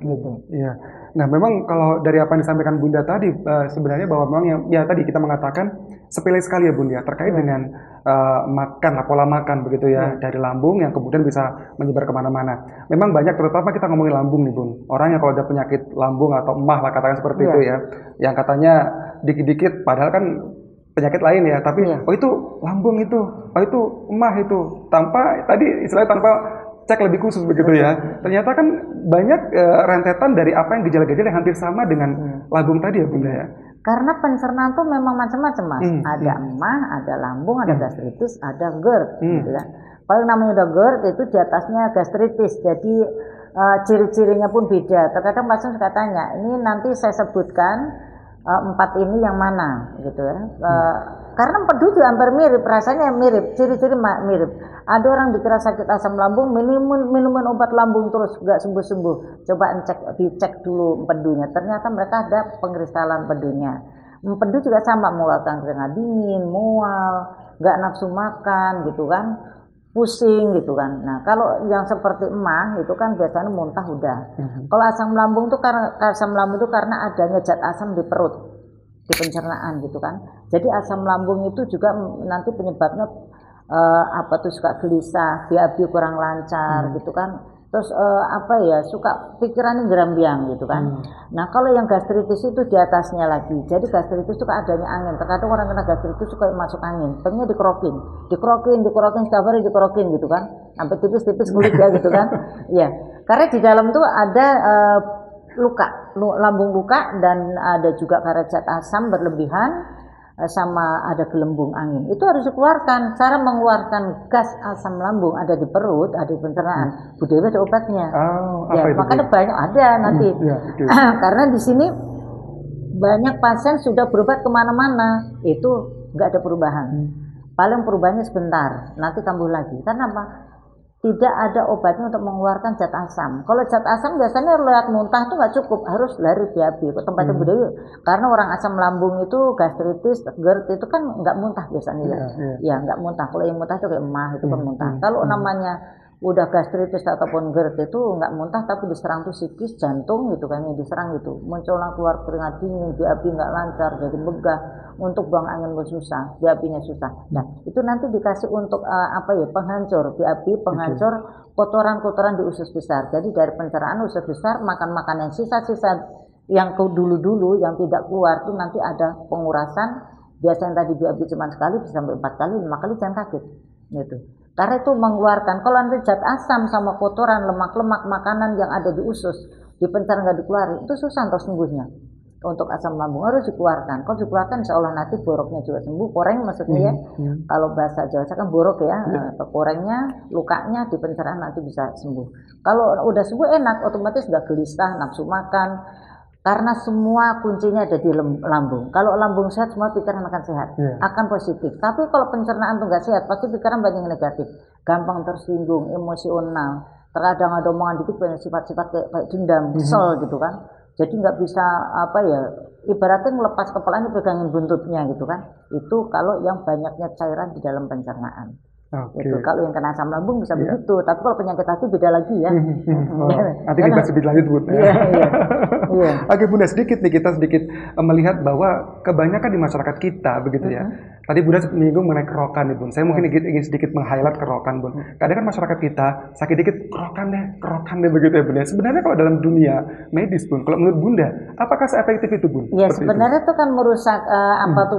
Gitu. Iya. Nah, memang kalau dari apa yang disampaikan Bunda tadi, sebenarnya bahwa memang yang ya tadi kita mengatakan sepele sekali ya Bunda, terkait dengan makan, pola makan begitu ya, dari lambung yang kemudian bisa menyebar kemana-mana. Memang banyak, terutama kita ngomongin lambung nih Bun, orang yang kalau ada penyakit lambung atau emah lah katakan seperti itu ya, yang katanya dikit-dikit, padahal kan penyakit lain ya, tapi oh itu lambung itu, oh itu emah itu, tanpa tadi istilahnya tanpa cek lebih khusus begitu ya. Ternyata kan banyak rentetan dari apa yang gejala-gejala yang hampir sama dengan lambung tadi ya Bunda ya. Karena pencernaan tuh memang macam-macam Mas. Ada emah, ada lambung, ada gastritis, ada GERD gitu kan. Kalau namanya udah GERD itu di atasnya gastritis. Jadi ciri-cirinya pun beda. Terkadang pasien suka tanya, ini nanti saya sebutkan 4 ini yang mana gitu ya. Karena empedu juga hampir mirip, rasanya mirip, ciri-ciri mirip. Ada orang dikira sakit asam lambung, minuman obat lambung terus nggak sembuh-sembuh. Coba dicek dulu empedunya. Ternyata mereka ada pengkristalan empedunya. Empedu juga sama, mengeluarkan keringat dingin, mual, nggak nafsu makan gitu kan, pusing gitu kan. Nah kalau yang seperti emah itu kan biasanya muntah udah. Kalau asam lambung itu karena adanya zat asam di perut, di pencernaan gitu kan. Jadi asam lambung itu juga nanti penyebabnya suka gelisah, BAB kurang lancar gitu kan. Terus suka pikirannya gerambiang gitu kan. Nah kalau yang gastritis itu di atasnya lagi. Jadi gastritis itu adanya angin. Terkadang orang kena gastritis suka masuk angin, pengennya dikerokin setiap hari dikerokin gitu kan, sampai tipis-tipis kulit ya gitu kan. Iya, karena di dalam tuh ada lambung luka, dan ada juga karena zat asam berlebihan, sama ada gelembung angin. Itu harus dikeluarkan. Cara mengeluarkan gas asam lambung ada di perut, ada di pencernaan. Bu Dewi ada obatnya. Makanya banyak ada nanti. Karena di sini banyak pasien sudah berobat kemana-mana, itu nggak ada perubahan. Paling perubahannya sebentar, nanti kambuh lagi. Karena apa? Tidak ada obatnya untuk mengeluarkan zat asam. Kalau zat asam biasanya lewat muntah itu nggak cukup, harus lari BAB ke tempatnya Bu Dewi. Karena orang asam lambung itu gastritis, GERD itu kan nggak muntah biasanya ya nggak muntah. Kalau yang muntah itu kayak emah itu kan muntah. Kalau namanya udah gastritis ataupun GERD itu nggak muntah, tapi diserang tuh psikis, jantung gitu kan, yang diserang gitu, muncullah keluar keringat dingin, BAB nggak lancar, jadi begah, untuk buang angin pun susah, BAB-nya susah. Nah itu nanti dikasih untuk penghancur BAB, penghancur kotoran-kotoran di usus besar. Jadi dari pencernaan usus besar, makan makanan sisa-sisa yang dulu-dulu yang tidak keluar itu nanti ada pengurasan. Biasanya tadi BAB cuma sekali bisa sampai 4 kali, 5 kali, jangan kaget gitu. Karena itu mengeluarkan, kalau nanti zat asam sama kotoran, lemak-lemak makanan yang ada di usus, di pencernaan nggak dikeluarin, itu susah untuk sembuhnya. Untuk asam lambung harus dikeluarkan. Kalau dikeluarkan insya Allah nanti boroknya juga sembuh. Koreng maksudnya ya. Kalau bahasa Jawa kan borok ya. Korengnya, lukanya di pencernaan nanti bisa sembuh. Kalau udah sembuh enak, otomatis nggak gelisah, nafsu makan. Karena semua kuncinya ada di lambung. Kalau lambung sehat, semua pikiran akan sehat, akan positif. Tapi kalau pencernaan tuh nggak sehat, pasti pikiran banyak yang negatif, gampang tersinggung, emosional. Terkadang ada omongan dikit banyak sifat-sifat kayak dendam, kesel gitu kan. Jadi nggak bisa ibaratnya ngelepas kepalanya pegangin buntutnya gitu kan. Itu kalau yang banyaknya cairan di dalam pencernaan. Gitu. Kalau yang kena asam lambung bisa begitu, tapi kalau penyakit hati beda lagi ya. Nanti kita sedikit lanjut Bun. Oke Bunda, sedikit nih kita melihat bahwa kebanyakan di masyarakat kita begitu ya. Tadi Bunda menyinggung mengenai kerokan nih Bun. Saya mungkin ingin sedikit meng-highlight kerokan Bun. Kadang kan masyarakat kita sakit dikit kerokan deh begitu ya Bunda. Sebenarnya kalau dalam dunia medis Bun, kalau menurut Bunda, apakah seefektif itu Bun? Ya sebenarnya itu kan merusak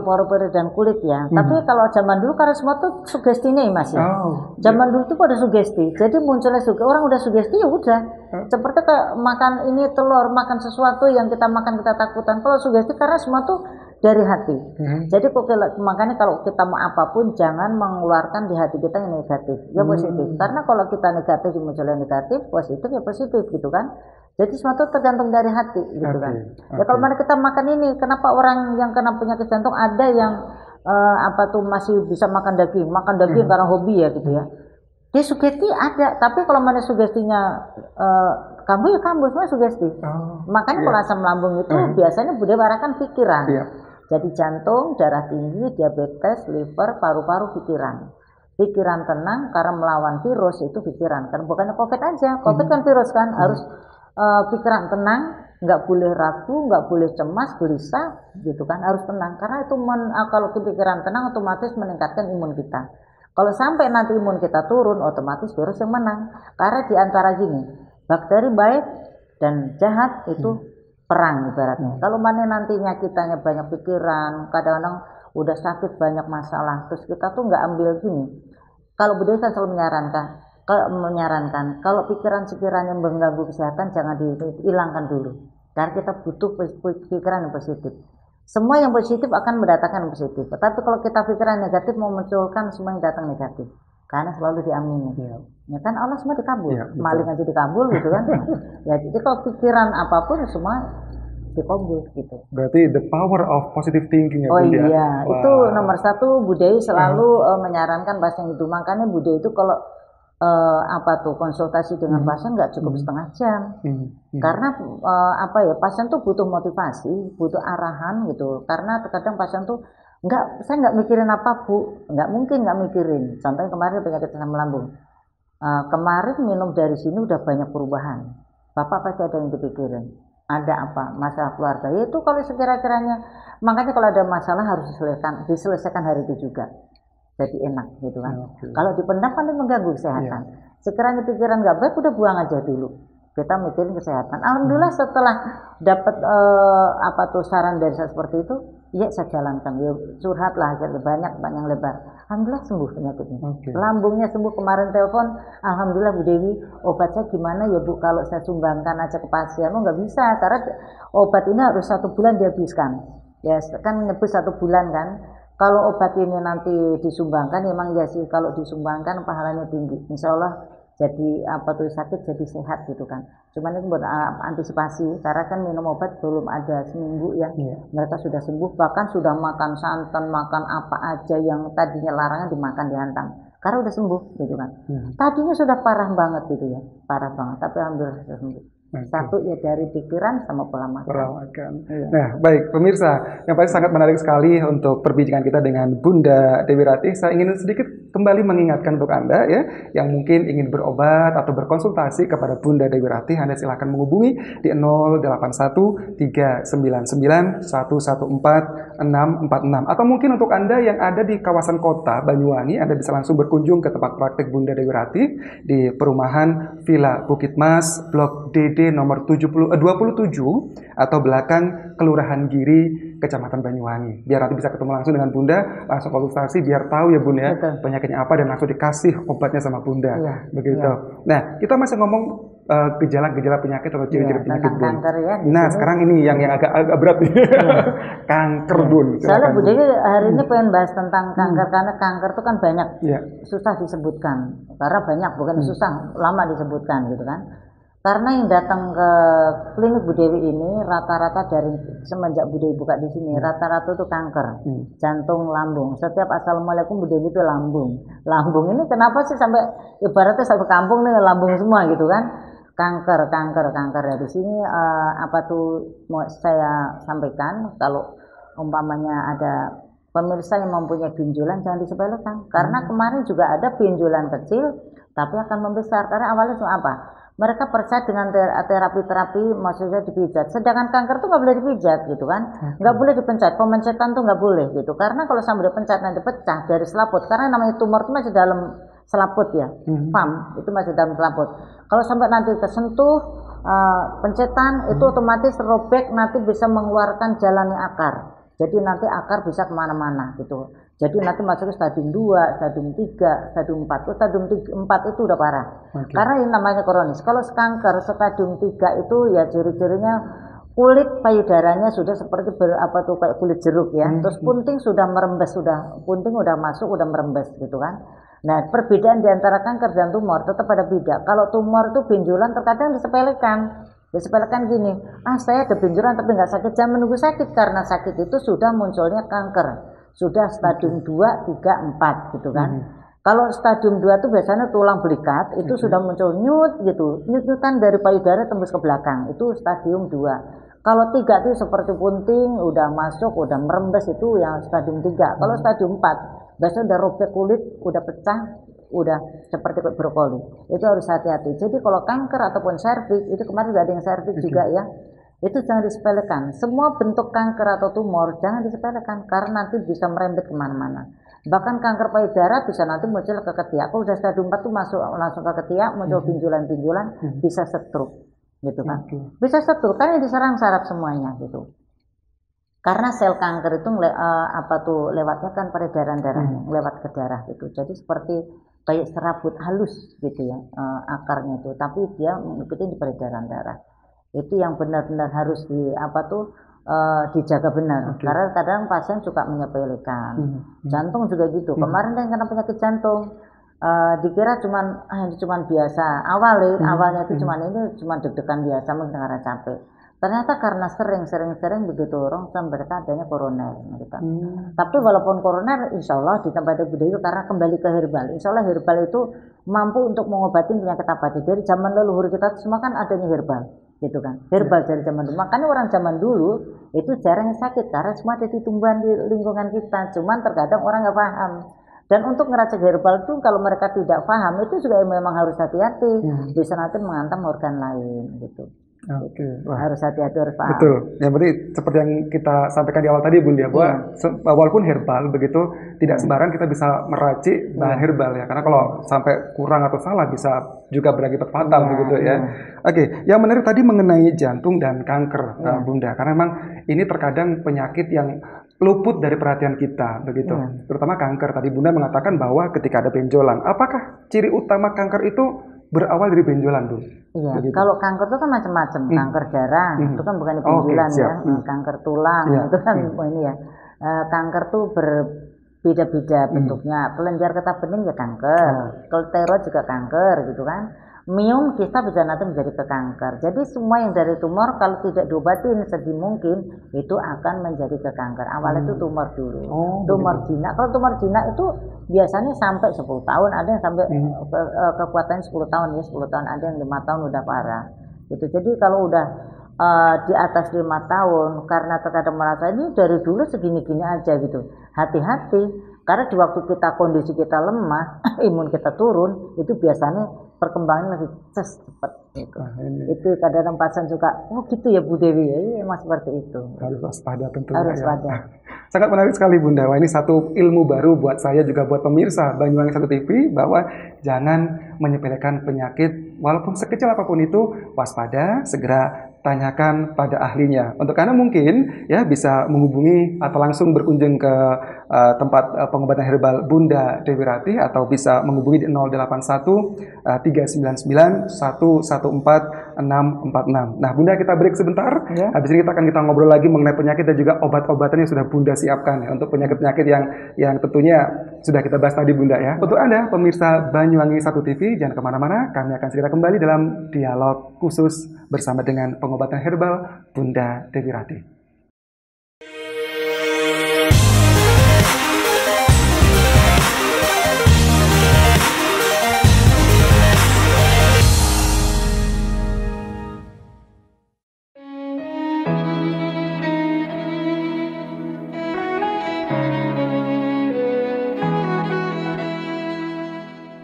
paru-paru dan kulit ya. Tapi kalau zaman dulu karena semua tuh sugestinya ya Mas. Zaman dulu itu pada sugesti, jadi munculnya orang udah sugesti ya udah. Seperti kayak makan ini telur, makan sesuatu yang kita makan kita takutan. Kalau sugesti karena semua tuh dari hati. Jadi makanya kalau kita mau apapun jangan mengeluarkan di hati kita yang negatif, ya positif. Karena kalau kita negatif munculnya negatif, positif ya positif gitu kan. Jadi semua itu tergantung dari hati gitu kan. Ya kalau mana kita makan ini, kenapa orang yang kena penyakit jantung ada yang masih bisa makan daging karena hobi ya gitu ya. Dia sugesti ada, tapi kalau mana sugestinya kambuh ya kambuh, semua sugesti. Makanya kalau asam lambung itu biasanya budaya warakan pikiran. Jadi jantung, darah tinggi, diabetes, liver, paru-paru, pikiran. Pikiran tenang karena melawan virus itu pikiran. Karena bukannya COVID aja, COVID kan virus kan, harus pikiran tenang, nggak boleh ragu, nggak boleh cemas, gelisah, gitu kan, harus tenang. Karena itu kalau pikiran tenang otomatis meningkatkan imun kita. Kalau sampai nanti imun kita turun, otomatis virus yang menang. Karena di antara gini, bakteri baik dan jahat itu perang ibaratnya. Kalau mana nantinya kitanya banyak pikiran, kadang-kadang udah sakit banyak masalah, terus kita tuh nggak ambil gini. Kalau budaya kan selalu menyarankan kalau pikiran sekiranya mengganggu kesehatan jangan dihilangkan dulu. Karena kita butuh pikiran yang positif. Semua yang positif akan mendatangkan positif. Tetapi kalau kita pikiran negatif memunculkan semua yang datang negatif. Karena selalu diamini. Ya kan Allah semua dikabul. Maling aja dikabul gitu kan. Ya jadi kalau pikiran apapun semua dikabul gitu. Berarti the power of positive thinking ya Oh Bunda. iya, itu nomor satu budaya selalu menyarankan pasien itu. Makanya budaya itu kalau konsultasi dengan pasien nggak cukup setengah jam. Karena pasien tuh butuh motivasi, butuh arahan gitu. Karena terkadang pasien tuh saya nggak mikirin apa Bu, nggak mungkin nggak mikirin. Contohnya kemarin penyakit asam lambung. Kemarin minum dari sini udah banyak perubahan. Bapak pasti ada yang dipikirin. Ada apa? Masalah keluarga. Itu kalau sekira-kiranya, makanya kalau ada masalah harus diselesaikan hari itu juga. Jadi enak gitu kan. Kalau dipendam kan mengganggu kesehatan. Sekiranya pikiran nggak baik udah buang aja dulu. Kita mikirin kesehatan. Alhamdulillah setelah dapat saran dari saya seperti itu, ya saya jalankan. Ya, curhat lah banyak yang lebar. Alhamdulillah sembuh penyakitnya. Lambungnya sembuh. Kemarin telepon, alhamdulillah Bu Dewi, obatnya gimana ya Bu? Kalau saya sumbangkan aja ke pasien, nggak bisa karena obat ini harus 1 bulan dihabiskan. Ya kan nebus 1 bulan kan. Kalau obat ini nanti disumbangkan, memang ya sih kalau disumbangkan pahalanya tinggi. Insya Allah jadi sakit jadi sehat gitu kan. Cuman itu buat antisipasi karena kan minum obat belum ada seminggu ya. Mereka sudah sembuh, bahkan sudah makan santan, makan apa aja yang tadinya larangan dimakan dihantam. Karena udah sembuh gitu kan. Tadinya sudah parah banget gitu ya, parah banget. Tapi alhamdulillah sudah sembuh. Satu ya dari pikiran sama pola makan. Nah, baik pemirsa, yang pasti sangat menarik sekali untuk perbincangan kita dengan Bunda Dewi Ratih. Saya ingin sedikit kembali mengingatkan untuk Anda ya, yang mungkin ingin berobat atau berkonsultasi kepada Bunda Dewi Ratih, Anda silakan menghubungi di 081 399 114 646. Atau mungkin untuk Anda yang ada di kawasan kota Banyuwangi, Anda bisa langsung berkunjung ke tempat praktik Bunda Dewi Ratih di perumahan Villa Bukit Mas, Blok DD nomor 27 atau belakang Kelurahan Giri, Kecamatan Banyuwangi. Biar nanti bisa ketemu langsung dengan Bunda, langsung konsultasi biar tahu ya Bunda ya penyakitnya apa dan langsung dikasih obatnya sama Bunda. Begitu. Nah, kita masih ngomong gejala-gejala penyakit atau ciri-ciri penyakit Bun. Kanker ya. Nah, sekarang ini yang agak berat nih. Kanker Bun. Soalnya Bu Dewi hari ini pengen bahas tentang kanker karena kanker itu kan banyak. Susah disebutkan. Karena banyak, bukan susah, lama disebutkan gitu kan. Karena yang datang ke klinik Bu Dewi ini rata-rata dari semenjak Bu Dewi buka di sini rata-rata itu kanker jantung, lambung. Setiap assalamualaikum Bu Dewi itu lambung. Lambung ini kenapa sih sampai ibaratnya satu kampung nih lambung semua gitu kan? Kanker ya di sini mau saya sampaikan kalau umpamanya ada pemirsa yang mempunyai benjolan jangan disepelekan karena kemarin juga ada benjolan kecil tapi akan membesar karena awalnya cuma apa? Mereka percaya dengan terapi-terapi maksudnya dipijat. Sedangkan kanker tuh nggak boleh dipijat gitu kan, nggak boleh dipencet. Pemencetan tuh nggak boleh gitu. Karena kalau sampai dipencet nanti pecah dari selaput. Karena namanya tumor itu masih dalam selaput ya, pam itu masih dalam selaput. Kalau sampai nanti tersentuh pencetan itu otomatis robek nanti bisa mengeluarkan jalannya akar. Jadi nanti akar bisa kemana-mana gitu. Jadi nanti masuk ke stadium 2, stadium 3, stadium 4. Stadium 4 itu udah parah. Karena ini namanya kronis. Kalau kanker stadium 3 itu ya ciri-cirinya kulit payudaranya sudah seperti kayak kulit jeruk ya. Terus punting sudah merembes, punting udah masuk, udah merembes gitu kan. Nah, perbedaan di antara kanker dan tumor tetap ada beda. Kalau tumor itu benjolan terkadang disepelekan. Disepelekan gini, saya ada benjolan tapi nggak sakit, jangan menunggu sakit, karena sakit itu sudah munculnya kanker, sudah stadium 2, 3, 4 gitu kan. Kalau stadium 2 itu biasanya tulang belikat, itu sudah muncul nyut gitu, nyut-nyutan dari payudara tembus ke belakang, itu stadium 2. Kalau 3 itu seperti punting, udah masuk, udah merembes, itu yang stadium 3. Kalau stadium 4, biasanya udah robek kulit, udah pecah, udah seperti brokoli. Itu harus hati-hati. Jadi kalau kanker ataupun serviks, itu kemarin ada yang serviks juga ya, itu jangan disepelekan. Semua bentuk kanker atau tumor jangan disepelekan, karena nanti bisa merembet kemana-mana. Bahkan kanker payudara bisa nanti muncul ke ketiak. Kalau udah stadium 4 tuh masuk langsung ke ketiak, muncul pinjulan-pinjulan, bisa stroke gitu kan. Bisa stroke karena diserang saraf semuanya gitu. Karena sel kanker itu lewatnya kan peredaran darahnya, lewat ke darah gitu. Jadi seperti kayak serabut halus gitu ya, akarnya itu, tapi dia mengikuti di peredaran darah. Itu yang benar-benar harus dijaga benar. Karena kadang pasien suka menyepelekan. Jantung juga gitu. Kemarin kan kena penyakit jantung, dikira cuman biasa. Awalnya itu cuman deg-degan biasa, mungkin karena capek. Ternyata karena sering begitu orang mereka adanya koroner gitu. Tapi walaupun koroner, insya Allah di tempat Ibu Dewi, karena kembali ke herbal, insya Allah herbal itu mampu untuk mengobati penyakit apa aja. Dari zaman leluhur kita semua kan adanya herbal gitu kan, herbal dari zaman dulu. Makanya orang zaman dulu itu jarang sakit karena semua ada di tumbuhan di lingkungan kita. Cuman terkadang orang nggak paham. Dan untuk ngeracik herbal itu kalau mereka tidak paham, itu juga memang harus hati-hati, bisa nanti menghantam organ lain gitu. Harus hati-hati, harus paham. Betul. Yang berarti seperti yang kita sampaikan di awal tadi, Bunda, bahwa walaupun herbal begitu, tidak sembarang kita bisa meracik bahan herbal ya. Karena kalau sampai kurang atau salah bisa juga berakibat fatal begitu ya. Yang menarik tadi mengenai jantung dan kanker, Bunda. Karena memang ini terkadang penyakit yang luput dari perhatian kita begitu. Terutama kanker. Tadi Bunda mengatakan bahwa ketika ada benjolan, apakah ciri utama kanker itu berawal dari benjolan, Bu? Iya, begitu. Kalau kanker itu kan macam-macam. Kanker darah itu kan bukan benjolan ya. Kanker tulang itu kan ini ya. Kanker tuh berbeda-beda bentuknya. Kelenjar getah bening ya kanker, tiroid juga kanker gitu kan. Miom kita bisa nanti menjadi ke kanker. Jadi semua yang dari tumor kalau tidak diobatin sedini mungkin itu akan menjadi ke kanker. Awalnya itu tumor dulu. Tumor jinak. Kalau tumor jinak itu biasanya sampai 10 tahun, ada yang sampai kekuatannya 10 tahun ya, 10 tahun, ada yang 5 tahun udah parah. Gitu. Jadi kalau udah di atas 5 tahun, karena terkadang merasa ini dari dulu segini-gini aja gitu. Hati-hati. Karena di waktu kondisi kita lemah, imun kita turun, itu biasanya perkembangan lebih cepat gitu. Itu kadang-kadang pasien suka, gitu ya Bu Dewi ya, emang seperti itu. Harus waspada tentunya. Harus waspada. Sangat menarik sekali Bunda. Wah, ini satu ilmu baru buat saya juga buat pemirsa Banyuwangi 1 TV, bahwa jangan menyepelekan penyakit walaupun sekecil apapun itu, waspada, segera tanyakan pada ahlinya. Untuk Anda mungkin ya bisa menghubungi atau langsung berkunjung ke tempat pengobatan herbal Bunda Dewi Ratih, atau bisa menghubungi di 081 399 114 646. Nah, Bunda, kita break sebentar. Habis ini kita ngobrol lagi mengenai penyakit dan juga obat-obatan yang sudah Bunda siapkan ya, untuk penyakit-penyakit yang tentunya sudah kita bahas tadi, Bunda ya. Untuk Anda pemirsa Banyuwangi 1 TV, jangan kemana-mana. Kami akan segera kembali dalam dialog khusus bersama dengan pengobatan herbal Bunda Dewi Ratih.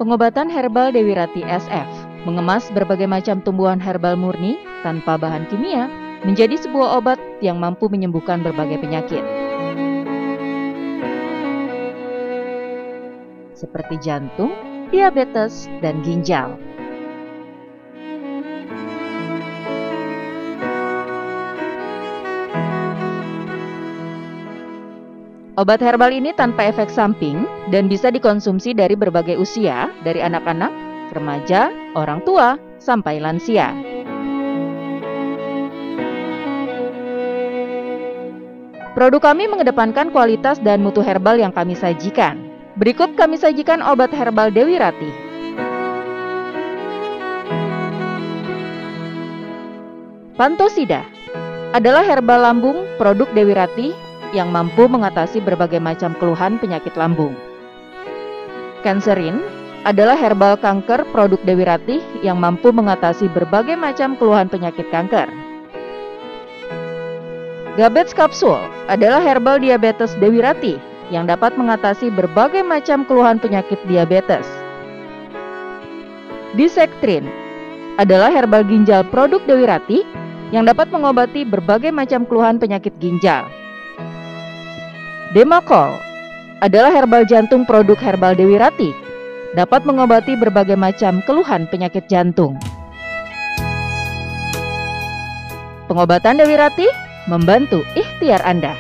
Pengobatan herbal Dewi Ratih SF mengemas berbagai macam tumbuhan herbal murni tanpa bahan kimia menjadi sebuah obat yang mampu menyembuhkan berbagai penyakit. Seperti jantung, diabetes, dan ginjal. Obat herbal ini tanpa efek samping dan bisa dikonsumsi dari berbagai usia, dari anak-anak, remaja, orang tua, sampai lansia. Produk kami mengedepankan kualitas dan mutu herbal yang kami sajikan. Berikut kami sajikan obat herbal Dewi Ratih. Pantosida adalah herbal lambung produk Dewi Ratih yang mampu mengatasi berbagai macam keluhan penyakit lambung. Kanserin adalah herbal kanker produk Dewi Ratih yang mampu mengatasi berbagai macam keluhan penyakit kanker. Gabets Kapsul adalah herbal diabetes Dewi Ratih yang dapat mengatasi berbagai macam keluhan penyakit diabetes. Disektrin adalah herbal ginjal produk Dewi Ratih yang dapat mengobati berbagai macam keluhan penyakit ginjal. Demakol adalah herbal jantung produk herbal Dewi Ratih, dapat mengobati berbagai macam keluhan penyakit jantung. Pengobatan Dewi Ratih membantu ikhtiar Anda.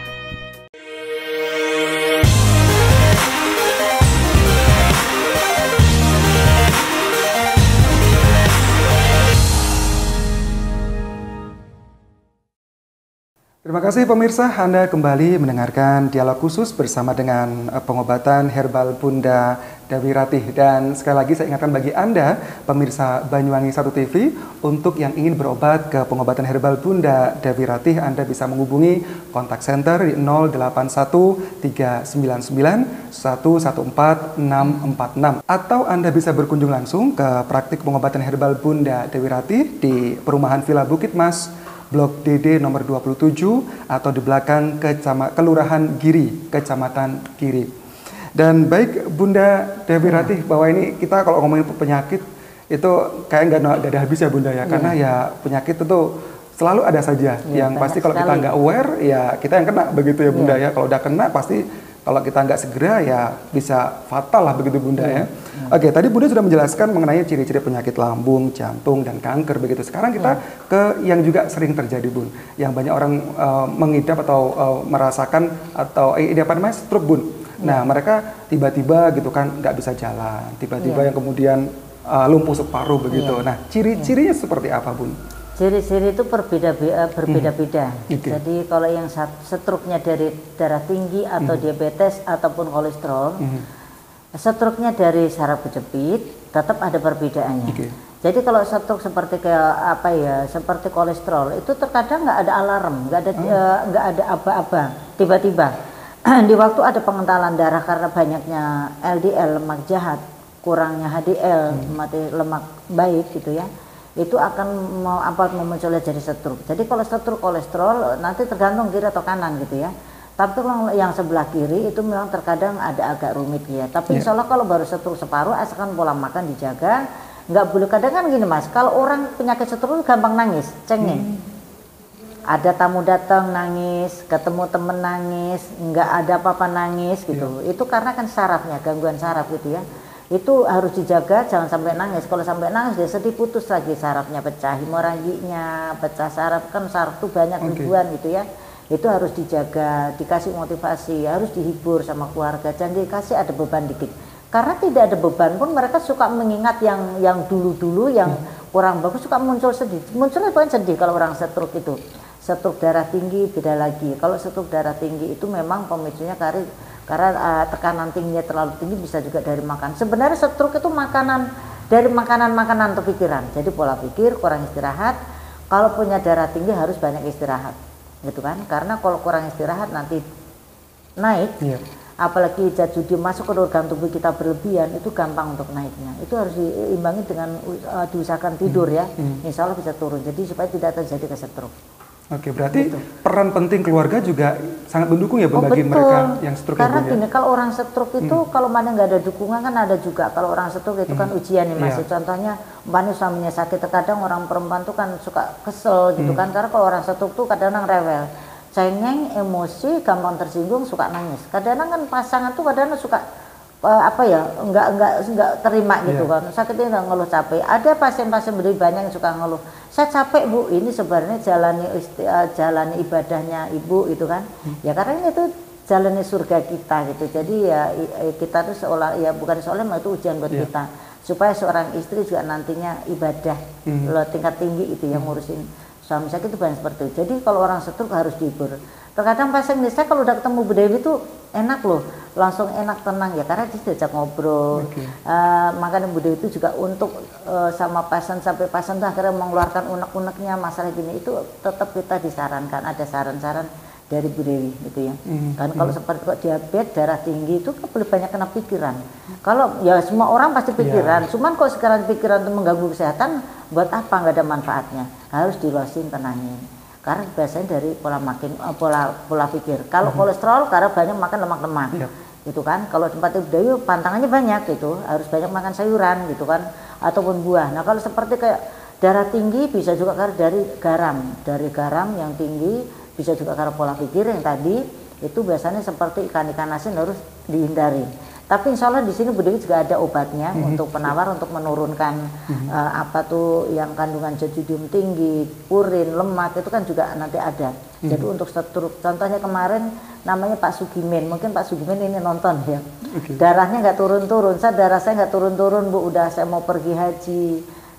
Terima kasih pemirsa, Anda kembali mendengarkan dialog khusus bersama dengan pengobatan herbal Bunda Dewi Ratih. Dan sekali lagi saya ingatkan bagi Anda, pemirsa Banyuwangi 1 TV, untuk yang ingin berobat ke pengobatan herbal Bunda Dewi Ratih, Anda bisa menghubungi kontak center di 081 399 114 646. Atau Anda bisa berkunjung langsung ke praktik pengobatan herbal Bunda Dewi Ratih di Perumahan Villa Bukit Mas, Blok DD nomor 27 atau di belakang Kelurahan Giri, Kecamatan Giri. Dan baik Bunda Dewi Ratih, bahwa ini kita kalau ngomongin penyakit itu kayak nggak ada habis ya Bunda ya, karena ya penyakit itu selalu ada saja. Yang pasti kalau kita nggak aware ya kita yang kena begitu ya Bunda ya. Kalau udah kena pasti kalau kita nggak segera ya bisa fatal lah begitu Bunda ya. Oke, tadi Bunda sudah menjelaskan mengenai ciri-ciri penyakit lambung, jantung, dan kanker begitu. Sekarang kita ke yang juga sering terjadi Bun, yang banyak orang mengidap atau merasakan atau ini apa namanya stroke Bun. Nah mereka tiba-tiba gitu kan nggak bisa jalan, tiba-tiba yang kemudian lumpuh separuh begitu. Nah ciri-cirinya seperti apa Bun? Ciri-ciri itu berbeda-beda. Jadi kalau yang stroke-nya dari darah tinggi atau diabetes ataupun kolesterol, stroke-nya dari saraf kejepit tetap ada perbedaannya. Jadi kalau stroke seperti kayak apa ya, seperti kolesterol itu terkadang nggak ada alarm, nggak ada aba-aba, tiba-tiba di waktu ada pengentalan darah karena banyaknya LDL lemak jahat, kurangnya HDL mati lemak baik gitu ya. Itu akan memunculnya jadi stroke. Jadi kalau stroke kolesterol nanti tergantung kiri atau kanan gitu ya. Tapi kalau yang sebelah kiri itu memang terkadang ada agak rumit ya. Tapi insya Allah kalau baru stroke separuh asalkan pola makan dijaga. Nggak boleh, kadang kan gini Mas, kalau orang penyakit stroke gampang nangis, cengeng. Ada tamu datang nangis, ketemu temen nangis, nggak ada apa-apa nangis gitu. Itu karena kan sarafnya, gangguan saraf gitu ya. Itu harus dijaga, jangan sampai nangis. Kalau sampai nangis dia sedih, putus lagi sarafnya, pecah hemoraginya, pecah saraf, kan saraf tuh banyak ribuan gitu ya. Itu harus dijaga, dikasih motivasi, harus dihibur sama keluarga, jangan dikasih ada beban dikit. Karena tidak ada beban pun mereka suka mengingat yang dulu-dulu yang kurang bagus, suka muncul sedih. Munculnya bukan sedih kalau orang stroke itu. Stroke darah tinggi beda lagi. Kalau stroke darah tinggi itu memang pemicunya karena tekanan tingginya terlalu tinggi, bisa juga dari makan. Sebenarnya stroke itu dari makanan atau pikiran. Jadi pola pikir, kurang istirahat. Kalau punya darah tinggi harus banyak istirahat, gitu kan? Karena kalau kurang istirahat nanti naik. Apalagi zat judi masuk ke organ tubuh kita berlebihan, itu gampang untuk naiknya. Itu harus diimbangi dengan diusahakan tidur ya. Insya Allah bisa turun. Jadi supaya tidak terjadi ke stroke. Oke, berarti peran penting keluarga juga sangat mendukung ya bagi mereka yang stroke. Karena gini, kalau orang stroke itu kalau mana nggak ada dukungan kan ada juga. Kalau orang stroke itu kan ujian nih Mas. Contohnya Mbak suaminya sakit, terkadang orang perempuan tuh kan suka kesel gitu kan. Karena kalau orang stroke tuh kadang-kadang rewel, cengeng, emosi, gampang tersinggung, suka nangis. Kadang-kadang kan pasangan tuh kadang-kadang suka nggak terima gitu kan, sakitnya nggak ngeluh, capek. Ada pasien-pasien lebih banyak yang suka ngeluh, saya capek Bu, ini sebenarnya jalani ibadahnya Ibu itu kan, ya karena ini tuh jalani surga kita gitu. Jadi ya kita tuh seolah ya bukan seolah itu ujian buat kita, supaya seorang istri juga nantinya ibadah tingkat tinggi itu yang ngurusin suami sakit itu banyak seperti itu. Jadi kalau orang stroke harus dihibur. Terkadang pasien saya kalau udah ketemu Bu Dewi itu enak loh, langsung enak tenang ya karena dia diajak ngobrol. Makanya Bu Dewi itu juga untuk sama pasien sampai pasien tuh akhirnya mengeluarkan unek-uneknya masalah gini itu tetap kita disarankan ada saran-saran dari Bu Dewi gitu ya. Kan kalau seperti kok diabetes, darah tinggi itu kan boleh banyak kena pikiran. Kalau ya semua orang pasti pikiran, cuman kok sekarang pikiran itu mengganggu kesehatan, buat apa nggak ada manfaatnya? Harus dilosin, tenangin. Karena biasanya dari pola makin pola pikir. Kalau kolesterol karena banyak makan lemak-lemak, gitu kan. Kalau tempat Bu Dewi pantangannya banyak gitu, harus banyak makan sayuran gitu kan, ataupun buah. Nah kalau seperti kayak darah tinggi bisa juga karena dari garam yang tinggi, bisa juga karena pola pikir yang tadi itu biasanya seperti ikan-ikan asin harus dihindari. Tapi insya Allah di sini Bu Dewi juga ada obatnya untuk penawar untuk menurunkan apa tuh yang kandungan zodium tinggi, purin, lemak itu kan juga nanti ada. Jadi untuk stroke, contohnya kemarin namanya Pak Sugimen, mungkin Pak Sugimen ini nonton ya. Darahnya nggak turun-turun, darah saya nggak turun-turun Bu, udah saya mau pergi haji,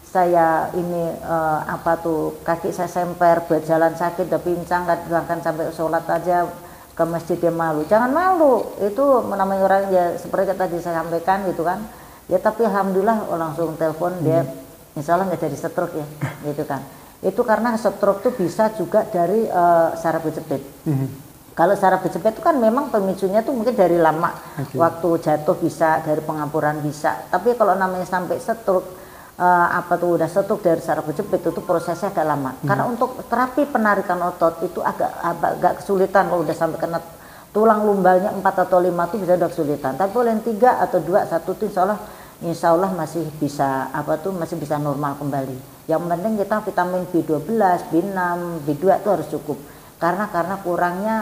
saya ini apa tuh kaki saya semper, berjalan sakit, udah pincang, bahkan sampai sholat aja ke masjid dia malu. Jangan malu, itu namanya orang ya seperti tadi saya sampaikan gitu kan ya, tapi alhamdulillah langsung telepon dia insya Allah nggak jadi stroke ya gitu kan. Itu karena stroke tuh bisa juga dari saraf kejepit. Kalau saraf kejepit itu kan memang pemicunya tuh mungkin dari lama waktu jatuh, bisa dari pengampuran bisa, tapi kalau namanya sampai stroke apa tuh udah stroke dari saraf kejepit itu prosesnya agak lama. Karena untuk terapi penarikan otot itu agak kesulitan kalau udah sampai kena tulang lumbalnya 4 atau 5 itu bisa udah kesulitan. Tapi boleh 3 atau 2, 1 itu insya Allah masih bisa apa tuh masih bisa normal kembali. Yang penting kita vitamin B12, B6, B2 itu harus cukup. Karena kurangnya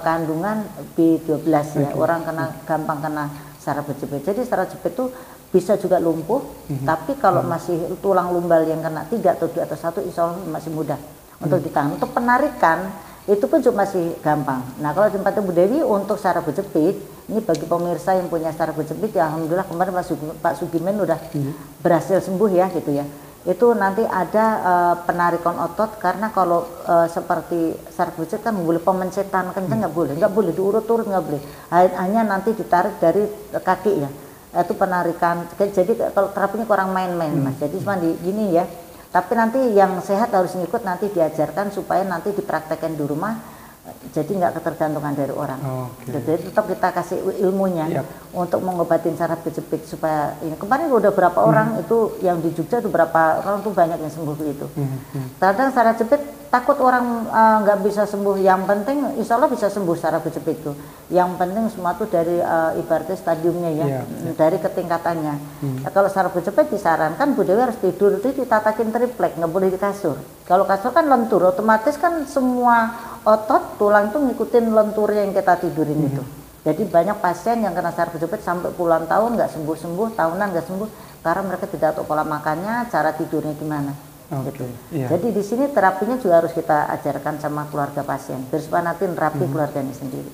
kandungan B12 ya. Orang gampang kena saraf kejepit. Jadi saraf kejepit itu bisa juga lumpuh, tapi kalau masih tulang lumbal yang kena 3 atau 2 atau 1 insya Allah masih mudah untuk ditahan. Untuk penarikan itu pun juga masih gampang. Nah kalau tempatnya Bu Dewi untuk saraf kejepit, ini bagi pemirsa yang punya saraf kejepit ya alhamdulillah kemarin Pak Sugimen udah berhasil sembuh ya gitu ya. Itu nanti ada penarikan otot, karena kalau seperti saraf kejepit kan boleh pemencetan kencang nggak boleh diurut-urut, nggak boleh, hanya nanti ditarik dari kaki ya. Itu penarikan, jadi kalau terapinya kurang main-main Mas, jadi cuma gini ya, tapi nanti yang sehat harus ngikut, nanti diajarkan supaya nanti dipraktekkan di rumah, jadi nggak ketergantungan dari orang. Jadi tetap kita kasih ilmunya untuk mengobatin saraf kejepit supaya ini. Kemarin udah berapa orang itu yang di Jogja itu berapa orang tuh banyak yang sembuh itu. Kadang saraf kejepit takut orang nggak bisa sembuh, yang penting insya Allah bisa sembuh saraf kejepit itu. Yang penting semua tuh dari ibaratnya stadiumnya ya, dari ketingkatannya. Kalau saraf kejepit disarankan Bu Dewi harus tidur itu ditatakin triplek, nggak boleh di kasur. Kalau kasur kan lentur, otomatis kan semua otot tulang itu ngikutin lenturnya yang kita tidurin itu. Jadi banyak pasien yang kena saraf kejepit sampai puluhan tahun nggak sembuh-sembuh, tahunan nggak sembuh karena mereka tidak tahu pola makannya, cara tidurnya gimana. Gitu. Jadi di sini terapinya juga harus kita ajarkan sama keluarga pasien, biar supaya nanti nerapi keluarganya sendiri.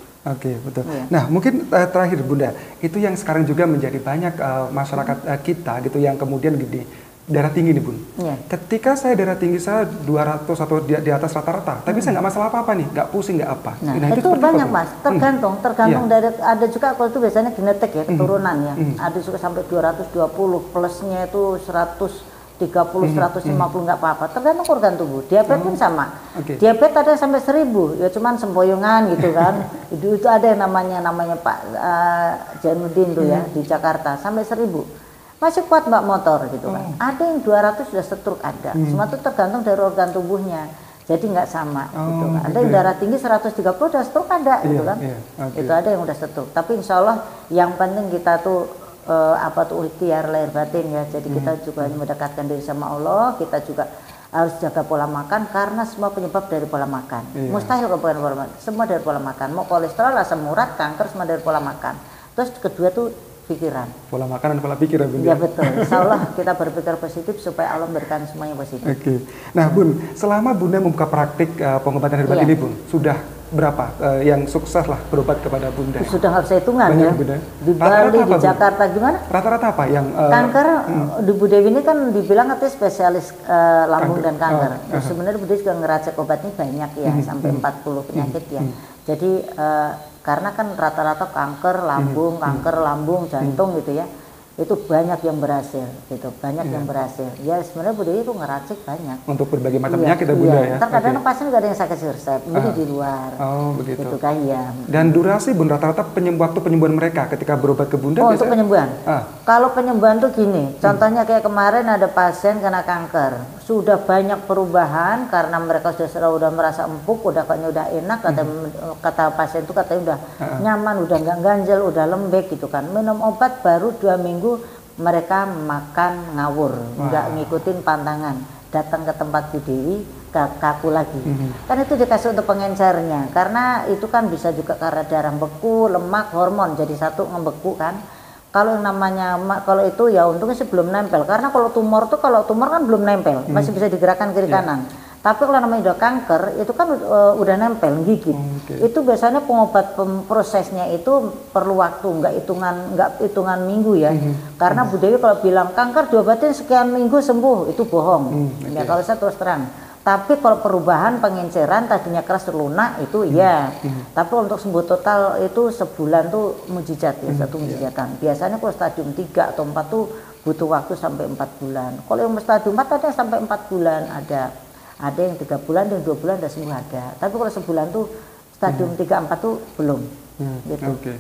Betul. Nah mungkin terakhir Bunda, itu yang sekarang juga menjadi banyak masyarakat kita gitu yang kemudian gede darah tinggi nih Bun. Ketika saya darah tinggi saya 200 atau di atas rata-rata, tapi saya nggak masalah apa-apa nih, nggak pusing, nggak apa. Nah itu banyak Mas, tergantung dari, ada juga kalau itu biasanya genetik ya, keturunan ya. Ada juga sampai 220 plusnya itu 130, 150 nggak apa-apa, tergantung organ tubuh. Diabetes pun sama. Diabetes ada sampai 1000, ya cuman sempoyongan gitu kan. Itu ada yang namanya Pak Janudin tuh ya di Jakarta sampai 1000. Masih kuat Mbak motor gitu kan. Ada yang 200 sudah stroke ada. Semua itu tergantung dari organ tubuhnya. Jadi nggak sama gitu kan. Ada yang darah tinggi 130 udah stroke ada gitu kan. Itu ada yang udah stroke. Tapi insya Allah yang penting kita tuh apa tuh ikhtiar lahir batin ya. Jadi kita juga mendekatkan diri sama Allah, kita juga harus jaga pola makan karena semua penyebab dari pola makan. Mustahil kalau bukan pola makan, semua dari pola makan. Mau kolesterol, asam urat, kanker, semua dari pola makan. Terus kedua tuh pikiran. Pola makan dan pola pikir ya Bun. Ya betul. Insya Allah kita berpikir positif supaya Allah memberikan semuanya positif. Nah Bun, selama Bunda membuka praktik pengobatan herbal ini Bun, sudah berapa yang sukses lah berobat kepada Bunda? Sudah nggak bisa hitungan ya. Bunda. Di Bali, di Jakarta gimana? Rata-rata apa yang kanker di Bu Dewi ini kan dibilang katanya spesialis lambung dan kanker. Sebenarnya Bu Dewi juga ngeracik obatnya banyak ya, sampai 40 penyakit ya. Jadi karena kan rata-rata kanker lambung, jantung gitu ya, itu banyak yang berhasil gitu, yang berhasil. Ya sebenarnya Bu Dewi itu ngeracik banyak untuk berbagai macam penyakit ya Bunda ya. Terkadang pasien nggak ada yang sakit resep, jadi di luar. Oh begitu. Gitu kan ya. Dan durasi Bunda, rata-rata waktu penyembuhan mereka ketika berobat ke Bunda biasanya? Untuk penyembuhan. Kalau penyembuhan tuh gini, contohnya kayak kemarin ada pasien kena kanker, sudah banyak perubahan karena mereka sudah merasa empuk, kayaknya udah enak, kata pasien tuh katanya udah nyaman, udah nggak ganjel, udah lembek gitu kan. Minum obat baru 2 minggu mereka makan ngawur, nggak ngikutin pantangan, datang ke tempat Bu Dewi kaku lagi. Kan itu dikasih untuk pengencernya, karena itu kan bisa juga karena darah beku, lemak, hormon jadi satu ngebeku kan. Kalau yang namanya kalau itu ya untungnya sih belum nempel, karena kalau tumor kan belum nempel, masih bisa digerakkan kiri kanan. Tapi kalau namanya udah kanker itu kan udah nempel, gigit. Itu biasanya pengobat prosesnya itu perlu waktu, nggak hitungan minggu ya. Karena Bu Dewi kalau bilang kanker diobatin sekian minggu sembuh, itu bohong. Ya kalau saya terus terang. Tapi kalau perubahan pengenceran tadinya keras lunak itu ya. Tapi untuk sembuh total itu sebulan tuh mujizat ya, satu mujizatan. Biasanya kalau stadium 3 atau 4 tuh butuh waktu sampai 4 bulan. Kalau yang stadium 4 ada sampai 4 bulan ada. Ada yang 3 bulan dan 2 bulan udah sembuh ada. Tapi kalau sebulan tuh stadium 3-4 tuh belum. Gitu. Oke.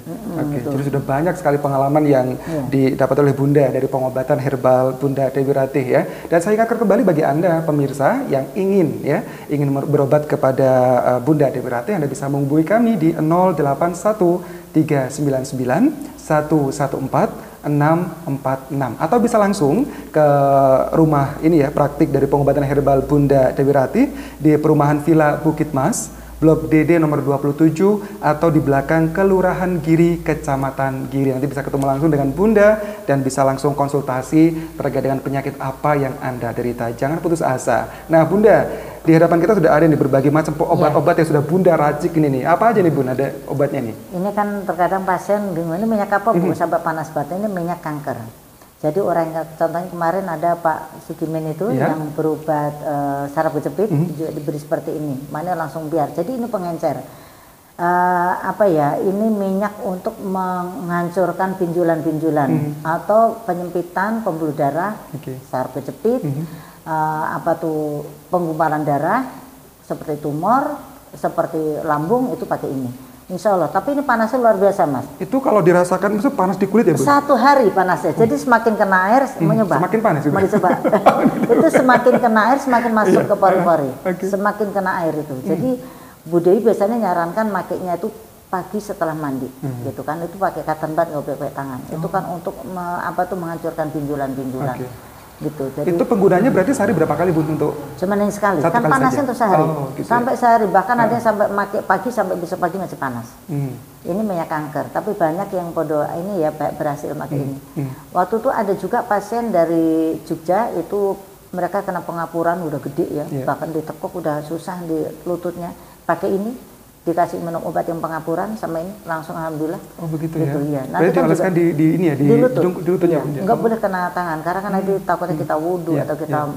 Jadi sudah banyak sekali pengalaman yang didapat oleh Bunda dari pengobatan herbal Bunda Dewi Ratih ya. Dan saya ingatkan kembali bagi Anda pemirsa yang ingin berobat kepada Bunda Dewi Ratih, Anda bisa menghubungi kami di 081 399 114 646 atau bisa langsung ke rumah ini ya, praktik dari pengobatan herbal Bunda Dewi Ratih di perumahan Villa Bukit Mas, Blok DD nomor 27 atau di belakang Kelurahan Giri, Kecamatan Giri. Nanti bisa ketemu langsung dengan Bunda dan bisa langsung konsultasi terkait dengan penyakit apa yang Anda derita. Jangan putus asa. Nah Bunda, di hadapan kita sudah ada nih berbagai macam obat-obat yang sudah Bunda racik ini nih. Apa aja nih Bunda, ada obatnya nih? Ini kan terkadang pasien bingung, ini minyak apa Bu sampai panas banget, ini minyak kanker. Jadi orang contohnya kemarin ada Pak Sugimin itu yang berobat saraf kejepit juga diberi seperti ini, mana langsung biar. Jadi ini pengencer. Ini minyak untuk menghancurkan pinjulan-pinjulan atau penyempitan pembuluh darah, saraf kejepit, penggumpalan darah seperti tumor, seperti lambung, itu pakai ini. Insya Allah, tapi ini panasnya luar biasa Mas. Itu kalau dirasakan itu panas di kulit ya Bu? 1 hari panasnya, jadi semakin kena air menyebar. Semakin panas juga? Itu semakin kena air semakin masuk ke pori-pori, semakin kena air itu. Jadi Bu Dewi biasanya nyarankan makainya itu pagi setelah mandi, gitu kan. Itu pakai cotton bud, nggak pakai tangan. Itu kan untuk menghancurkan pinjulan-pinjulan. Gitu. Jadi, itu penggunanya berarti sehari berapa kali Bu untuk? Cuman yang sekali. Kan panasnya untuk sehari. Sampai sehari, bahkan ada yang sampai pakai pagi sampai besok pagi masih panas. Ini minyak kanker, tapi banyak yang ini ya berhasil pakai ini. Waktu itu ada juga pasien dari Jogja, itu mereka kena pengapuran udah gede ya, bahkan ditekuk udah susah di lututnya. Pakai ini dikasih minum obat yang pengapuran sama ini langsung alhamdulillah. Oh begitu gitu, ya. Nanti kan dioleskan di lututnya. Enggak boleh kena tangan karena kan nanti takutnya kita wudhu atau kita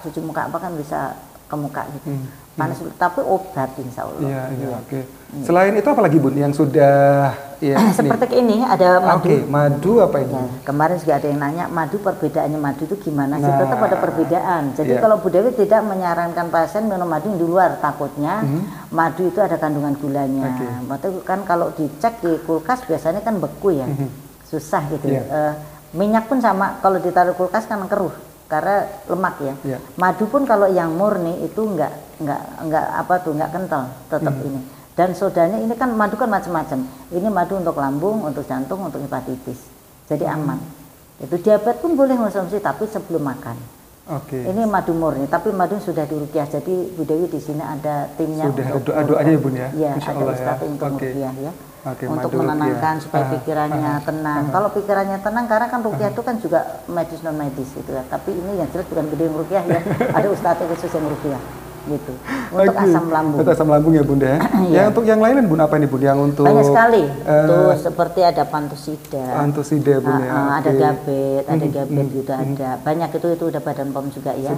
cuci muka apa kan bisa ke muka gitu. Panas tapi obat insya Allah. Oke. Selain itu apa lagi Bun yang sudah seperti ini ada madu. Madu apa ini? Kemarin juga ada yang nanya madu, perbedaannya madu itu gimana sih? Tetap ada perbedaan. Jadi kalau Bu Dewi tidak menyarankan pasien minum madu di luar, takutnya madu itu ada kandungan gulanya. Maksudnya kan kalau dicek di kulkas biasanya kan beku ya, susah gitu. Minyak pun sama, kalau ditaruh kulkas kan keruh karena lemak ya. Madu pun kalau yang murni itu nggak kental, tetap ini. Dan sodanya ini kan madu kan macam-macam. Ini madu untuk lambung, untuk jantung, untuk hepatitis. Jadi aman. Itu diabetes pun boleh konsumsi tapi sebelum makan. Ini madu murni, tapi madu sudah diruqyah. Jadi Bu Dewi di sini ada timnya. Sudah ada doanya ya Bun ya. Iya, ada ustaz untuk ruqyah ya. Untuk menenangkan supaya pikirannya tenang. Kalau pikirannya tenang, karena kan ruqyah itu kan juga medis non medis gitu ya. Tapi ini yang jelas bukan Bu Dewi ruqyah ya. Ada ustaz khusus yang ruqyah. Gitu. Untuk asam lambung. Untuk asam lambung ya Bunda. Ya untuk yang lain Bun apa nih Bun? Yang untuk banyak sekali. Tuh seperti ada pantusida. Pantusida Bun ya. Ada gabet, gitu ada. Banyak itu udah Badan POM juga ya.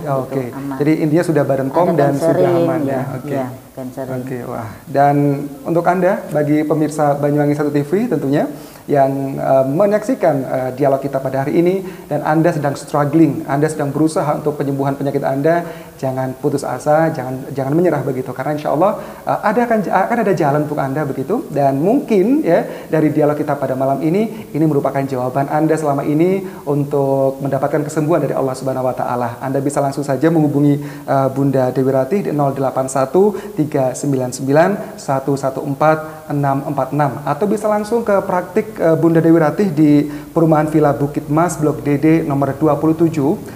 Jadi intinya sudah Badan POM dan sudah aman ya. cancer ini. Oke, wah. Dan untuk Anda, bagi pemirsa Banyuwangi 1 TV tentunya yang menyaksikan dialog kita pada hari ini dan Anda sedang struggling, Anda sedang berusaha untuk penyembuhan penyakit Anda, jangan putus asa, jangan menyerah begitu, karena insya Allah akan ada jalan untuk Anda begitu. Dan mungkin ya dari dialog kita pada malam ini merupakan jawaban Anda selama ini untuk mendapatkan kesembuhan dari Allah Subhanahu Wa Taala. Anda bisa langsung saja menghubungi Bunda Dewi Ratih di 081 399 114 646 atau bisa langsung ke praktik Bunda Dewi Ratih di Perumahan Villa Bukit Mas Blok DD nomor 27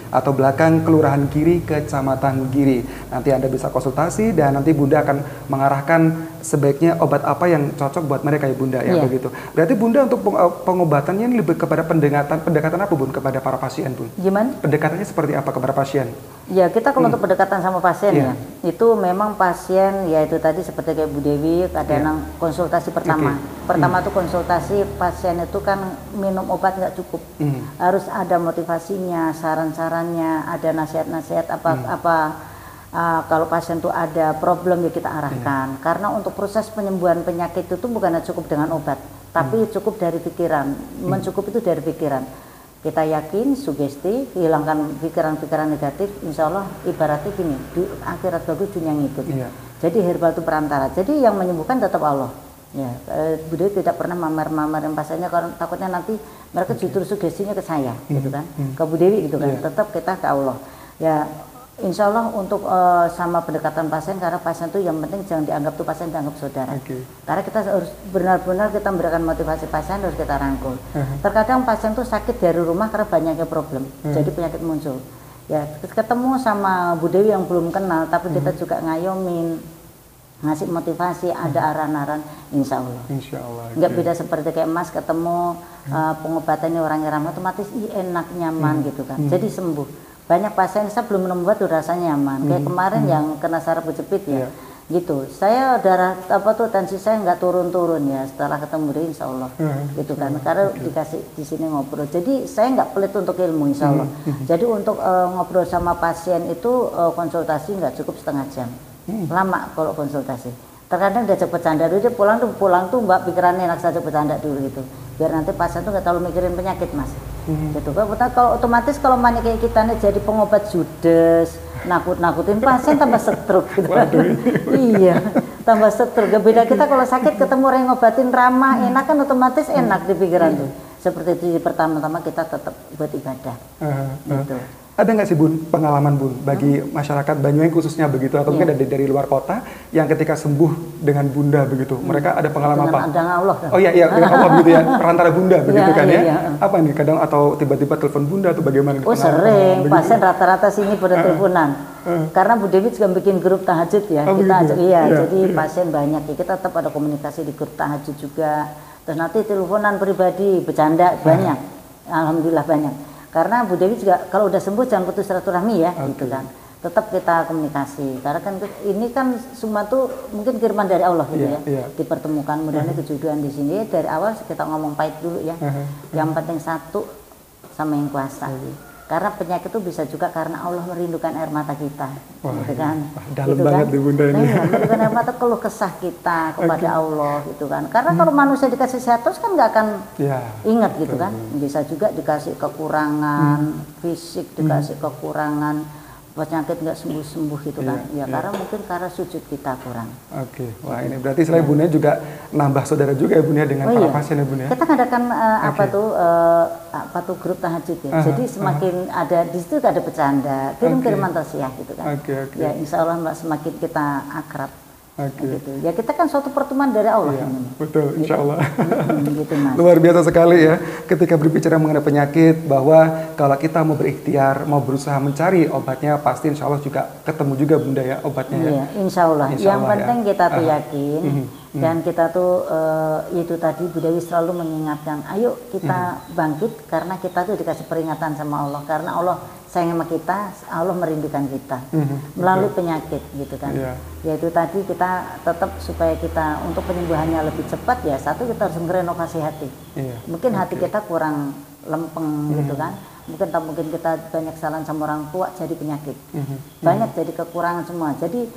atau belakang Kelurahan Giri, Kecamatan Giri. Nanti Anda bisa konsultasi dan nanti Bunda akan mengarahkan sebaiknya obat apa yang cocok buat mereka ya Bunda ya begitu. Berarti Bunda untuk pengobatannya ini lebih kepada pendekatan apa Bun kepada para pasien Bun? Gimana? Pendekatannya seperti apa kepada pasien? Ya kita kalau untuk pendekatan sama pasien ya itu memang pasien ya itu tadi seperti kayak Bu Dewi kadang konsultasi pertama. Pertama tuh konsultasi pasien itu kan minum obat nggak cukup, harus ada motivasinya, saran-sarannya, ada nasihat-nasihat kalau pasien tuh ada problem ya kita arahkan. Karena untuk proses penyembuhan penyakit itu bukan cukup dengan obat, tapi cukup dari pikiran. Mencukup itu dari pikiran. Kita yakin, sugesti, hilangkan pikiran-pikiran negatif, insya Allah ibaratnya gini, di akhirat bagus dunia ngikut. Jadi herbal itu perantara. Jadi yang menyembuhkan tetap Allah. Ya, Bu Dewi tidak pernah mamar-mamarin pasiennya karena takutnya nanti mereka justru sugestinya ke saya, gitu kan, ke Bu Dewi gitu kan. Tetap kita ke Allah. Ya, insya Allah untuk sama pendekatan pasien, karena pasien itu yang penting jangan dianggap tuh pasien, dianggap saudara. Karena kita harus benar-benar kita memberikan motivasi pasien, harus kita rangkul. Terkadang pasien tuh sakit dari rumah karena banyaknya problem, jadi penyakit muncul. Ya ketemu sama Bu Dewi yang belum kenal, tapi kita juga ngayomin, ngasih motivasi, ada arahan-arahan, insya Allah. Insya Allah. Nggak beda seperti kayak Mas ketemu pengobatannya orangnya ramah, otomatis enak, nyaman gitu kan. Jadi sembuh. Banyak pasien saya belum minum obat tuh rasanya nyaman. Kayak kemarin yang kena saraf kejepit ya, gitu. Saya tensi saya nggak turun-turun ya setelah ketemu dia insya Allah, gitu kan. Karena dikasih di sini ngobrol. Jadi saya nggak pelit untuk ilmu insya Allah. Jadi untuk ngobrol sama pasien itu konsultasi nggak cukup setengah jam, lama kalau konsultasi. Terkadang diajak bercanda dulu, dia pulang tuh Mbak pikirannya enak saja bercanda dulu gitu. Biar nanti pasien tuh nggak terlalu mikirin penyakit Mas. Gitu kan, kalau otomatis kalau mana kayak kita nih jadi pengobat judes, nakut-nakutin pasien tambah stroke gitu kan. Iya, tambah stroke. Gak beda kita kalau sakit ketemu orang yang ngobatin ramah, enak kan otomatis enak di pikiran tuh. Seperti itu pertama-tama kita tetap buat ibadah. Gitu. Ada nggak sih Bun pengalaman Bun bagi masyarakat Banyuwangi khususnya begitu atau mungkin dari luar kota yang ketika sembuh dengan Bunda begitu, mereka ada pengalaman apa? Dengan Allah. Oh iya dengan Allah begitu ya, perantara Bunda begitu kan ya? Apa nih kadang atau tiba-tiba telepon Bunda atau bagaimana? Oh sering, pasien rata-rata sini pada teleponan. Karena Bu Dewi juga bikin grup tahajud ya. Kita ajak, jadi pasien banyak ya. Kita tetap ada komunikasi di grup tahajud juga. Terus nanti teleponan pribadi, bercanda banyak. Alhamdulillah banyak. Karena Bu Dewi juga kalau udah sembuh jangan putus silaturahmi ya, gitu kan. Tetap kita komunikasi. Karena kan ini kan semua tuh mungkin kiriman dari Allah gitu dipertemukan. Mudah-mudahan kejodohan di sini dari awal kita ngomong pahit dulu ya. Yang penting satu sama yang kuasa. Karena penyakit itu bisa juga karena Allah merindukan air mata kita. Gitu kan. Dalam gitu banget kan? Bunda ini. Merindukan air mata, keluh kesah kita kepada Allah gitu kan. Karena kalau manusia dikasih sehat terus kan nggak akan ingat gitu kan. Bisa juga dikasih kekurangan fisik, dikasih kekurangan penyakit nggak sembuh-sembuh gitu kan. Karena mungkin karena sujud kita kurang. Wah ini berarti selain Bunda juga nambah saudara juga ya Bunda dengan para pasien ya Bunda. Kita ngadakan grup tahajud ya. Jadi semakin ada di situ ada bercanda, kirim-kiriman tausiah gitu kan. Ya insya Allah Mbak semakin kita akrab. Gitu. Ya kita kan suatu pertemuan dari Allah. Betul, insya Allah. Gitu, Mas. Luar biasa sekali ya ketika berbicara mengenai penyakit, bahwa kalau kita mau berikhtiar, mau berusaha mencari obatnya, pasti insya Allah juga ketemu juga Bunda ya obatnya ya. Insya Allah. Yang penting kita tuh yakin dan kita tuh itu tadi Bu Dewi selalu mengingatkan, ayo kita bangkit karena kita tuh dikasih peringatan sama Allah, karena Allah sayang sama kita, Allah merindukan kita melalui penyakit gitu kan. Yaitu tadi kita tetap supaya kita untuk penyembuhannya lebih cepat ya, satu kita harus merenovasi hati. Mungkin hati kita kurang lempeng gitu kan. Mungkin kita banyak kesalahan sama orang tua jadi penyakit. Banyak jadi kekurangan semua. Jadi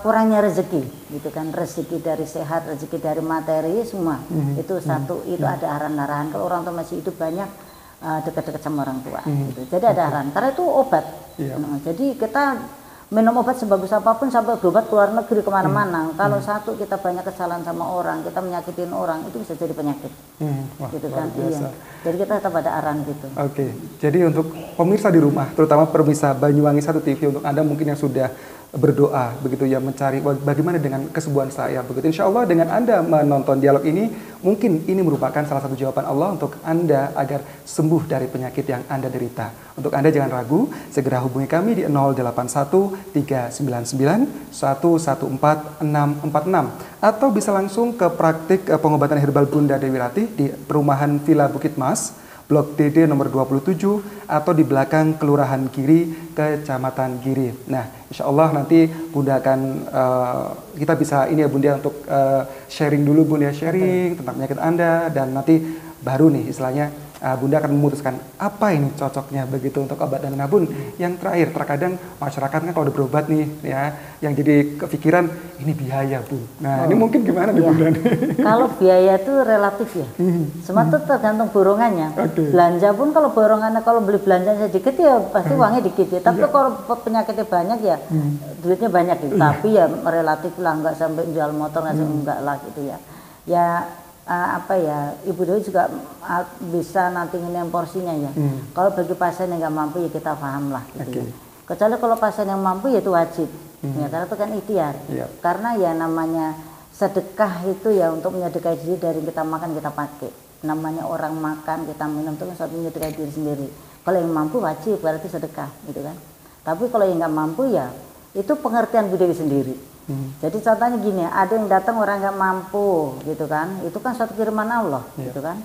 kurangnya rezeki gitu kan, rezeki dari sehat, rezeki dari materi semua itu satu, itu ada arahan-arahan. Kalau orang tua masih hidup banyak dekat-dekat sama orang tua gitu. Jadi ada arahan karena itu obat. Jadi kita minum obat sebagus apapun sampai berobat ke luar negeri kemana-mana. Kalau satu kita banyak kesalahan sama orang, kita menyakitin orang, itu bisa jadi penyakit. Wah, gitu kan. Iya. Jadi kita tetap ada arahan gitu. Oke. Jadi untuk pemirsa di rumah, terutama pemirsa Banyuwangi 1 TV, untuk Anda mungkin yang sudah berdoa begitu ya, mencari bagaimana dengan kesembuhan saya begitu, insya Allah dengan Anda menonton dialog ini, mungkin ini merupakan salah satu jawaban Allah untuk Anda agar sembuh dari penyakit yang Anda derita. Untuk Anda jangan ragu, segera hubungi kami di 081 399 114 646 atau bisa langsung ke praktik pengobatan herbal Bunda Dewi Ratih di Perumahan Villa Bukit Mas, Blok DD nomor 27 atau di belakang Kelurahan Giri, Kecamatan Giri. Nah, insya Allah nanti Bunda akan, kita bisa ini ya Bunda untuk sharing dulu Bunda, sharing tentang penyakit Anda, dan nanti baru nih istilahnya Bunda akan memutuskan apa ini cocoknya begitu untuk obat dan Bun. Yang terakhir, terkadang masyarakat kan kalau udah berobat nih ya, yang jadi kepikiran ini biaya Bu. Nah ini mungkin gimana nih Bunda? Kalau biaya itu relatif ya, semua itu tergantung borongannya. Belanja pun kalau borongannya, kalau beli belanjanya sedikit ya pasti uangnya dikit ya. Tapi kalau penyakitnya banyak ya duitnya banyak gitu. Tapi ya relatif lah, nggak sampai jual motor, nggak sampai enggak lah gitu ya. Ya apa ya, Ibu Dewi juga bisa nanti nginin porsinya ya. Kalau bagi pasien yang nggak mampu ya kita paham lah gitu ya. Kecuali kalau pasien yang mampu ya itu wajib ya, karena itu kan ikhtiar. Karena ya namanya sedekah itu ya untuk menyedekahi diri dari kita makan kita pakai. Namanya orang makan kita minum itu kan suatu menyedekahi diri sendiri. Kalau yang mampu wajib berarti sedekah gitu kan. Tapi kalau yang nggak mampu ya itu pengertian Bu Dewi sendiri. Jadi contohnya gini, ada yang datang orang nggak mampu gitu kan, itu kan suatu kiriman Allah gitu kan,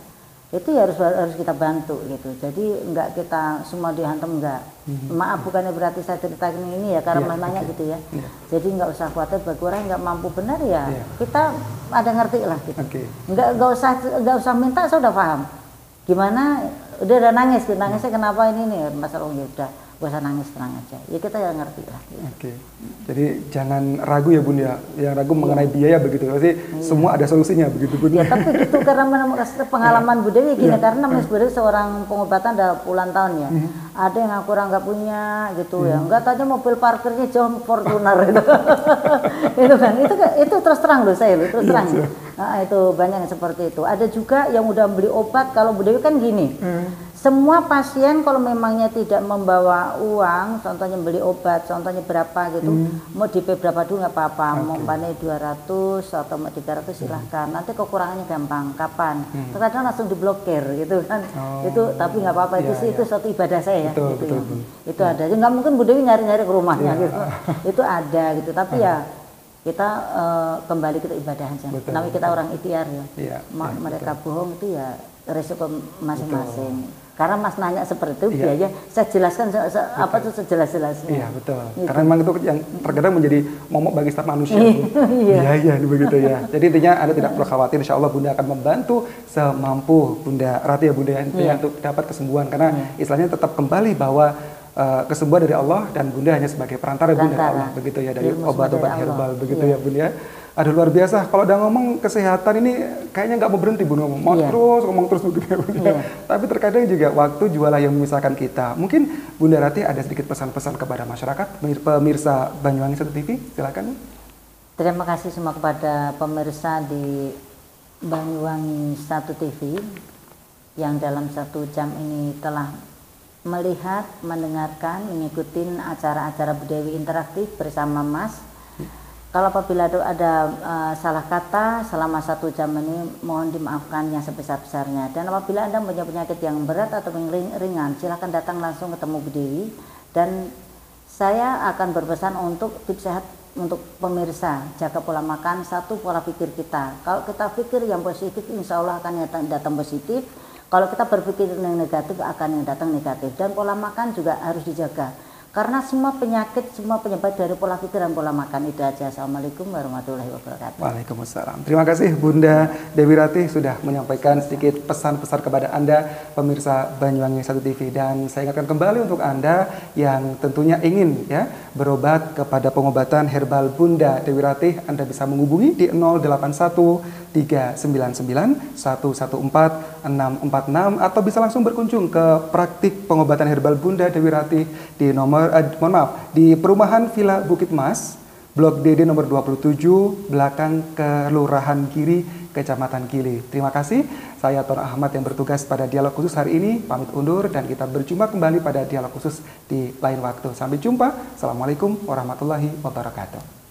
itu ya harus kita bantu gitu. Jadi nggak kita semua dihantam, enggak. Maaf bukannya berarti saya ceritakan ini ya karena nanya gitu ya. Jadi nggak usah khawatir bagi orang yang nggak mampu benar ya, kita ada ngerti lah gitu. Nggak usah minta, saya udah paham. Gimana, udah nangis, nangisnya kenapa ini nih masalah ya udah. Gak usah nangis, tenang aja. Ya kita ya ngerti lah. Jadi jangan ragu ya Bun ya, yang ragu mengenai biaya begitu. Pasti semua ada solusinya begitu Bun. Ya tapi gitu karena pengalaman Bu Dewi gini, karena namanya Bu Dewi seorang pengobatan udah puluhan tahun ya. Ada yang aku orang nggak punya gitu ya. Nggak tanya mobil parkirnya jauh Fortuner itu. Itu kan, itu terus terang loh saya loh, terus terang. Nah, itu banyak yang seperti itu. Ada juga yang udah beli obat. Kalau Bu Dewi kan gini. Semua pasien kalau memangnya tidak membawa uang, contohnya beli obat, contohnya berapa gitu, mau DP berapa dulu nggak apa-apa, mau pandai 200 atau mau 300 silahkan, nanti kekurangannya gampang, kapan? Terkadang langsung diblokir gitu kan, itu tapi nggak apa-apa, itu suatu ibadah saya ya, itu ada, jadi nggak mungkin Bu Dewi nyari-nyari ke rumahnya gitu, itu ada gitu, tapi ya kita kembali ke ibadah aja, namanya kita orang ikhtiar ya, mereka bohong itu ya resiko masing-masing. Karena Mas nanya seperti itu, biaya saya jelaskan apa itu sejelas-jelasnya. Iya betul. Gitu. Karena memang itu yang terkadang menjadi momok bagi setiap manusia. Iya begitu ya. Jadi intinya Anda tidak perlu khawatir, insya Allah Bunda akan membantu semampu Bunda Ratih ya Bunda intinya untuk dapat kesembuhan. Karena istilahnya tetap kembali bahwa kesembuhan dari Allah dan Bunda hanya sebagai perantara Bunda dari Allah begitu ya, dari obat-obat herbal begitu ya Bunda. Aduh luar biasa, kalau udah ngomong kesehatan ini kayaknya nggak mau berhenti Bu, ngomong terus begitu ya Bunda. Tapi terkadang juga waktu jualah yang memisahkan kita. Mungkin Bunda Ratih ada sedikit pesan-pesan kepada masyarakat, pemirsa Banyuwangi 1 TV, silakan. Terima kasih semua kepada pemirsa di Banyuwangi 1 TV yang dalam 1 jam ini telah melihat, mendengarkan, mengikuti acara-acara Bu Dewi interaktif bersama Mas. Kalau apabila ada salah kata selama 1 jam ini, mohon dimaafkan yang sebesar-besarnya. Dan apabila Anda punya penyakit yang berat atau yang ringan, silahkan datang langsung ketemu Bu Dewi. Dan saya akan berpesan untuk tips sehat untuk pemirsa, jaga pola makan, satu pola pikir kita. Kalau kita pikir yang positif, insya Allah akan datang positif. Kalau kita berpikir yang negatif, akan yang datang negatif. Dan pola makan juga harus dijaga. Karena semua penyakit, semua penyebab dari pola pikir dan pola makan. Itu aja. Assalamualaikum warahmatullahi wabarakatuh. Waalaikumsalam. Terima kasih Bunda Dewi Ratih sudah menyampaikan sedikit pesan-pesan kepada Anda pemirsa Banyuwangi 1 TV, dan saya ingatkan kembali untuk Anda yang tentunya ingin ya berobat kepada pengobatan herbal Bunda Dewi Ratih, Anda bisa menghubungi di 081 399 114 646 atau bisa langsung berkunjung ke praktik pengobatan herbal Bunda Dewi Ratih di di Perumahan Villa Bukit Mas, Blok DD nomor 27, belakang Kelurahan Giri, Kecamatan Gili. Terima kasih. Saya Ton Ahmad yang bertugas pada dialog khusus hari ini pamit undur, dan kita berjumpa kembali pada dialog khusus di lain waktu. Sampai jumpa. Assalamualaikum warahmatullahi wabarakatuh.